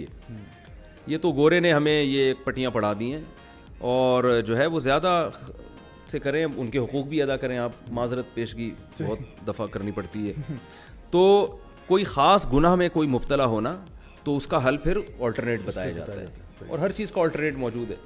یہ تو گورے نے ہمیں یہ پٹیاں پڑھا دی ہیں. اور جو ہے وہ زیادہ سے کریں, ان کے حقوق بھی ادا کریں. آپ معذرت پیشگی بہت دفعہ کرنی پڑتی ہے. تو کوئی خاص گناہ میں کوئی مبتلا ہونا تو اس کا حل پھر آلٹرنیٹ بتایا جاتا ہے, اور ہر چیز کا آلٹرنیٹ موجود ہے.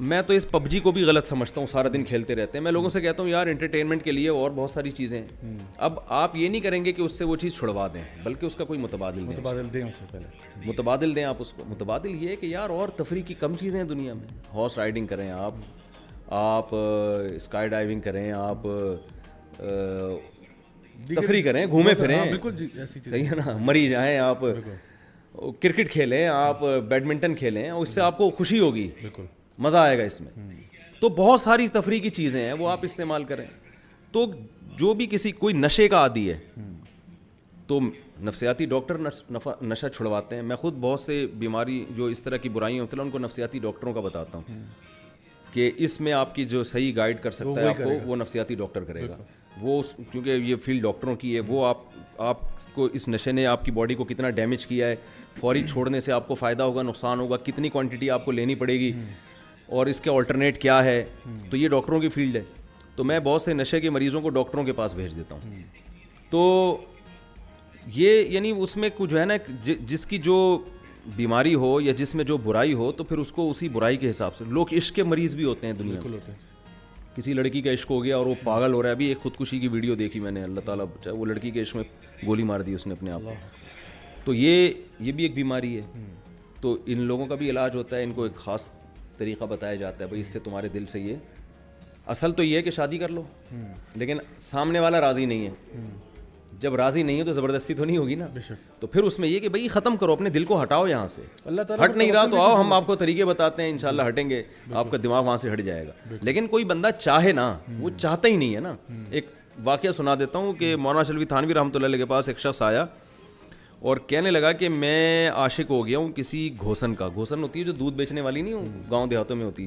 میں تو اس PUBG کو بھی غلط سمجھتا ہوں, سارا دن کھیلتے رہتے ہیں. میں لوگوں سے کہتا ہوں یار انٹرٹینمنٹ کے لیے اور بہت ساری چیزیں ہیں. اب آپ یہ نہیں کریں گے کہ اس سے وہ چیز چھڑوا دیں, بلکہ اس کا کوئی متبادل دیں. اس سے پہلے متبادل دیں آپ اس کو. متبادل یہ ہے کہ یار اور تفریح کی کم چیزیں ہیں دنیا میں. ہارس رائڈنگ کریں آپ اسکائی ڈائیونگ کریں, آپ تفریح کریں, گھومیں پھریں, بالکل صحیح ہے نا, مری جائیں, آپ کرکٹ کھیلیں, آپ بیڈمنٹن کھیلیں, اور اس سے آپ کو خوشی ہوگی, مزہ آئے گا اس میں. تو بہت ساری تفریح کی چیزیں ہیں وہ آپ استعمال کریں. تو جو بھی کوئی نشے کا عادی ہے تو نفسیاتی ڈاکٹر نشہ چھڑواتے ہیں. میں خود بہت سے بیماری جو اس طرح کی برائیاں ہوتی ہیں ان کو نفسیاتی ڈاکٹروں کا بتاتا ہوں کہ اس میں آپ کی جو صحیح گائیڈ کر سکتا ہے آپ کو وہ نفسیاتی ڈاکٹر کرے گا. وہ کیونکہ یہ فیلڈ ڈاکٹروں کی ہے, وہ آپ کو اس نشے نے آپ کی باڈی کو کتنا ڈیمیج کیا ہے, فوری چھوڑنے سے آپ کو فائدہ ہوگا نقصان ہوگا, کتنی کوانٹٹی آپ کو لینی پڑے گی اور اس کے آلٹرنیٹ کیا ہے, تو یہ ڈاکٹروں کی فیلڈ ہے. تو میں بہت سے نشے کے مریضوں کو ڈاکٹروں کے پاس بھیج دیتا ہوں. تو یہ یعنی اس میں کچھ جو ہے نا جس کی جو بیماری ہو یا جس میں جو برائی ہو تو پھر اس کو اسی برائی کے حساب سے. لوگ عشق کے مریض بھی ہوتے ہیں دنیا میں, کسی لڑکی کا عشق ہو گیا اور وہ پاگل ہو رہا ہے. ابھی ایک خودکشی کی ویڈیو دیکھی میں نے, اللہ تعالیٰ بچائے, وہ لڑکی کے عشق میں گولی مار دی اس نے اپنے آپ کو. تو یہ بھی ایک بیماری ہے. تو ان لوگوں کا بھی علاج ہوتا ہے, ان کو ایک خاص طریقہ بتایا جاتا ہے, بھائی اس سے تمہارے دل سے یہ اصل تو یہ ہے کہ شادی کر لو, لیکن سامنے والا راضی نہیں ہے. جب راضی نہیں ہے تو زبردستی تو نہیں ہوگی نا, تو پھر اس میں یہ کہ بھائی ختم کرو, اپنے دل کو ہٹاؤ یہاں سے. اللہ تعالیٰ ہٹ نہیں رہا تو آؤ, ہم آپ کو طریقے بتاتے ہیں, انشاءاللہ ہٹیں گے, آپ کا دماغ وہاں سے ہٹ جائے گا. لیکن کوئی بندہ چاہے نا, وہ چاہتا ہی نہیں ہے نا. ایک واقعہ سنا دیتا ہوں کہ مولانا شلوی تھانوی رحمۃ اللہ علیہ کے پاس ایک شخص آیا اور کہنے لگا کہ میں عاشق ہو گیا ہوں کسی گھوسن کا. گھوسن ہوتی ہے جو دودھ بیچنے والی نہیں ہو, گاؤں دیہاتوں میں ہوتی.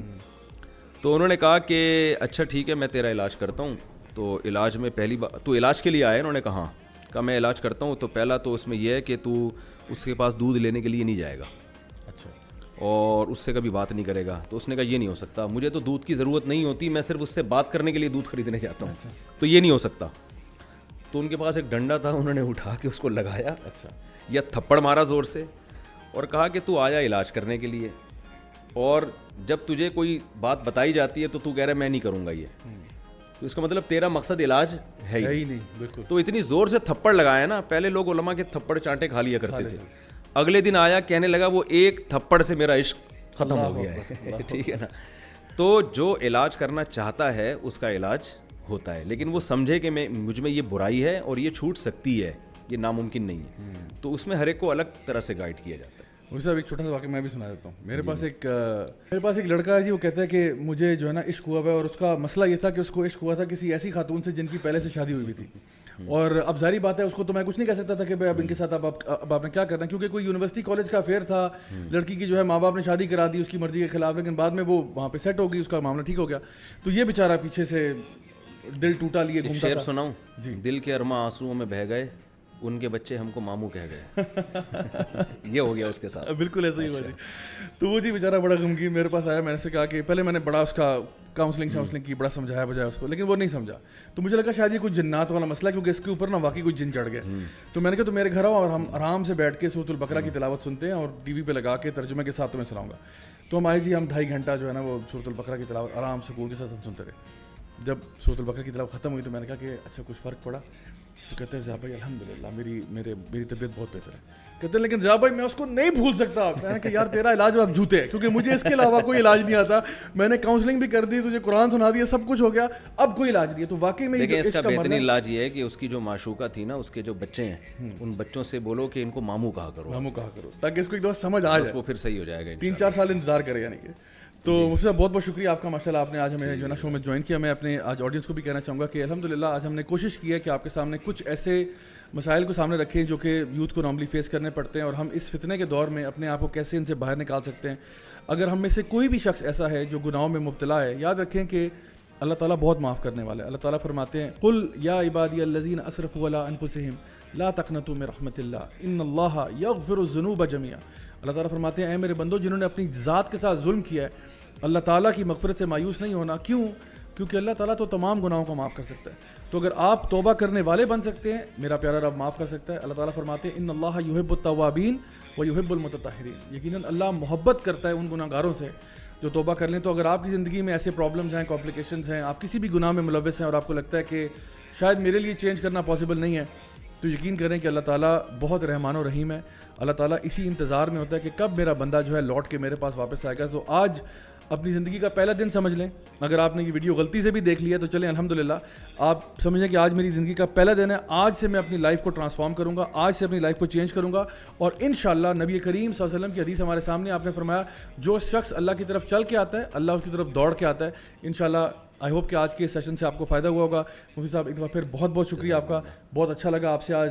تو انہوں نے کہا کہ اچھا ٹھیک ہے میں تیرا علاج کرتا ہوں. تو علاج میں پہلی بار تو علاج کے لیے آیا, انہوں نے کہا میں علاج کرتا ہوں. تو پہلا تو اس میں یہ ہے کہ تو اس کے پاس دودھ لینے کے لیے نہیں جائے گا, اچھا, اور اس سے کبھی بات نہیں کرے گا. تو اس نے کہا یہ نہیں ہو سکتا, مجھے تو دودھ کی ضرورت نہیں ہوتی, میں صرف اس سے بات کرنے کے لیے دودھ خریدنے جاتا ہوں. تو یہ نہیں ہو سکتا. تو ان کے پاس ایک ڈنڈا تھا, انہوں نے اٹھا کے اس کو لگایا, اچھا, یا تھپڑ مارا زور سے اور کہا کہ تو آیا علاج کرنے کے لیے, اور جب تجھے کوئی بات بتائی جاتی ہے تو تو کہہ رہا ہے میں نہیں کروں گا یہ, تو اس کا مطلب تیرا مقصد علاج ہے ہی نہیں. بالکل. تو اتنی زور سے تھپڑ لگایا نا, پہلے لوگ علماء کے تھپڑ چانٹے کھا لیا کرتے تھے, اگلے دن آیا کہنے لگا وہ ایک تھپڑ سے میرا عشق ختم ہو گیا ہے. ٹھیک ہے نا. تو جو علاج کرنا چاہتا ہے اس کا علاج ہوتا ہے, لیکن وہ سمجھے کہ مجھ میں یہ برائی ہے اور یہ چھوٹ سکتی ہے, یہ ناممکن نہیں ہے. تو اس میں ہر ایک کو الگ طرح سے گائیڈ کیا جاتا ہے. مجھے صاحب ایک چھوٹا سا واقعہ میں بھی سنا دیتا ہوں. میرے پاس ایک لڑکا ہے جی, وہ کہتا ہے کہ مجھے جو ہے نا عشق ہوا ہوا ہے, اور اس کا مسئلہ یہ تھا کہ اس کو عشق ہوا تھا کسی ایسی خاتون سے جن کی پہلے سے شادی ہوئی ہوئی تھی. اور اب ظاہری بات ہے اس کو تو میں کچھ نہیں کہہ سکتا تھا کہ بھائی اب ان کے ساتھ اب آپ نے کیا کرنا ہے, کیونکہ کوئی یونیورسٹی کالج کا افیئر تھا. لڑکی کی جو ہے ماں باپ نے شادی کرا دی اس کی مرضی کے خلاف, لیکن بعد میں وہ وہاں پہ سیٹ ہو گئی, اس کا معاملہ ٹھیک ہو گیا. تو یہ بیچارہ پیچھے سے دل ٹوٹا لیے گھومتا تھا. شعر سناؤں جی, دل کے ارماں آنسوؤں میں بہہ گئے, ان کے بچے ہم کو ماموں کہہ گئے. یہ ہو گیا اس کے ساتھ. بالکل ایسا ہی ہوا جی. تو وہ جی بیچارہ بڑا غمگین میرے پاس آیا. میں نے سے کہا کہ پہلے میں نے بڑا اس کا کاؤنسلنگ کی, بڑا سمجھایا بجایا اس کو, لیکن وہ نہیں سمجھا. تو مجھے لگا شاید یہ کچھ جنات والا مسئلہ, کیونکہ اس کے اوپر نا واقعی کچھ جن چڑھ گئے. تو میں نے کہا تو میرے گھر آؤ اور ہم آرام سے بیٹھ کے سورۃ البقرہ کی تلاوت سنتے ہیں, اور ٹی وی پہ لگا کے ترجمے کے ساتھ تمہیں سناؤں گا. تو ہم آئے جی, ہم 2.5 گھنٹہ جو ہے نا وہ سورۃ البقرہ کی تلاوت آرام سے سکون کے ساتھ ہم سنتے رہے. جب سورۃ البقرہ کی تلاوت ختم ہوئی تو میں نے کہا کہ اچھا کچھ فرق پڑا. تو کہتے ہیں ضیاء بھائی الحمدللہ میری طبیعت بہت بہتر ہے. کہتے ہیں لیکن ضیاء بھائی میں اس کو نہیں بھول سکتا. میں نے کہا یار تیرا علاج اب جوتے ہے, کیونکہ مجھے اس کے علاوہ کوئی علاج نہیں آتا. میں نے کاؤنسلنگ بھی کر دی, تجھے قرآن سنا دیا, سب کچھ ہو گیا, اب کوئی علاج نہیں ہے. تو واقعی میں دیکھیں اس کا بہترین علاج یہ ہے کہ اس کی جو معشوقہ تھی نا, اس کے جو بچے ہیں, ان بچوں سے بولو کہ ان کو ماموں کہا کرو, تاکہ اس کو ایک دفعہ سمجھ آ جائے, وہ پھر صحیح ہو جائے گا. 3-4 سال انتظار کرے یعنی کہ. تو مجھ سے بہت بہت شکریہ آپ کا, ماشاءاللہ آپ نے آج ہمیں جو ہے نا شو میں جوائن کیا. میں اپنے آج آڈینس کو بھی کہنا چاہوں گا کہ الحمدللہ آج ہم نے کوشش کی ہے کہ آپ کے سامنے کچھ ایسے مسائل کو سامنے رکھیں جو کہ یوتھ کو نارملی فیس کرنے پڑتے ہیں, اور ہم اس فتنے کے دور میں اپنے آپ کو کیسے ان سے باہر نکال سکتے ہیں. اگر ہم میں سے کوئی بھی شخص ایسا ہے جو گناہوں میں مبتلا ہے, یاد رکھیں کہ اللہ تعالیٰ بہت معاف کرنے والا ہے. اللہ تعالیٰ فرماتے ہیں قل یا عبادی الذین اسرفوا علی انفسہم لا تقنطوا من رحمت اللہ ان اللہ یغفر الذنوب جميعا. اللہ تعالیٰ فرماتے ہیں اے میرے بندو جنہوں نے اپنی ذات کے ساتھ ظلم کیا ہے, اللہ تعالیٰ کی مغفرت سے مایوس نہیں ہونا. کیوں؟ کیونکہ اللہ تعالیٰ تو تمام گناہوں کو معاف کر سکتا ہے. تو اگر آپ توبہ کرنے والے بن سکتے ہیں, میرا پیارا رب معاف کر سکتا ہے. اللہ تعالیٰ فرماتے ہیں ان اللہ یحب التوابین ویحب المتطہرین. یقیناً اللہ محبت کرتا ہے ان گناہ گاروں سے جو توبہ کر لیں. تو اگر آپ کی زندگی میں ایسے پرابلمز ہیں, کمپلیکیشنز ہیں, آپ کسی بھی گناہ میں ملوث ہیں اور آپ کو لگتا ہے کہ شاید میرے لیے چینج کرنا پاسبل نہیں ہے, تو یقین کریں کہ اللہ تعالیٰ بہت رحمان و رحیم ہے. اللہ تعالیٰ اسی انتظار میں ہوتا ہے کہ کب میرا بندہ جو ہے لوٹ کے میرے پاس واپس آئے گا. تو آج اپنی زندگی کا پہلا دن سمجھ لیں. اگر آپ نے یہ ویڈیو غلطی سے بھی دیکھ لیا تو چلیں الحمدللہ, آپ سمجھیں کہ آج میری زندگی کا پہلا دن ہے. آج سے میں اپنی لائف کو ٹرانسفارم کروں گا, آج سے اپنی لائف کو چینج کروں گا, اور انشاءاللہ نبی کریم صلی اللہ علیہ وسلم کی حدیث ہمارے سامنے, آپ نے فرمایا جو شخص اللہ کی طرف چل کے آتا ہے اللہ اس کی طرف دوڑ کے آتا ہے. انشاءاللہ آئی ہوپ کہ آج کے سیشن سے آپ کو فائدہ ہوا ہوگا. مفتی صاحب ایک دفعہ پھر بہت بہت شکریہ آپ کا, بہت اچھا لگا آپ سے آج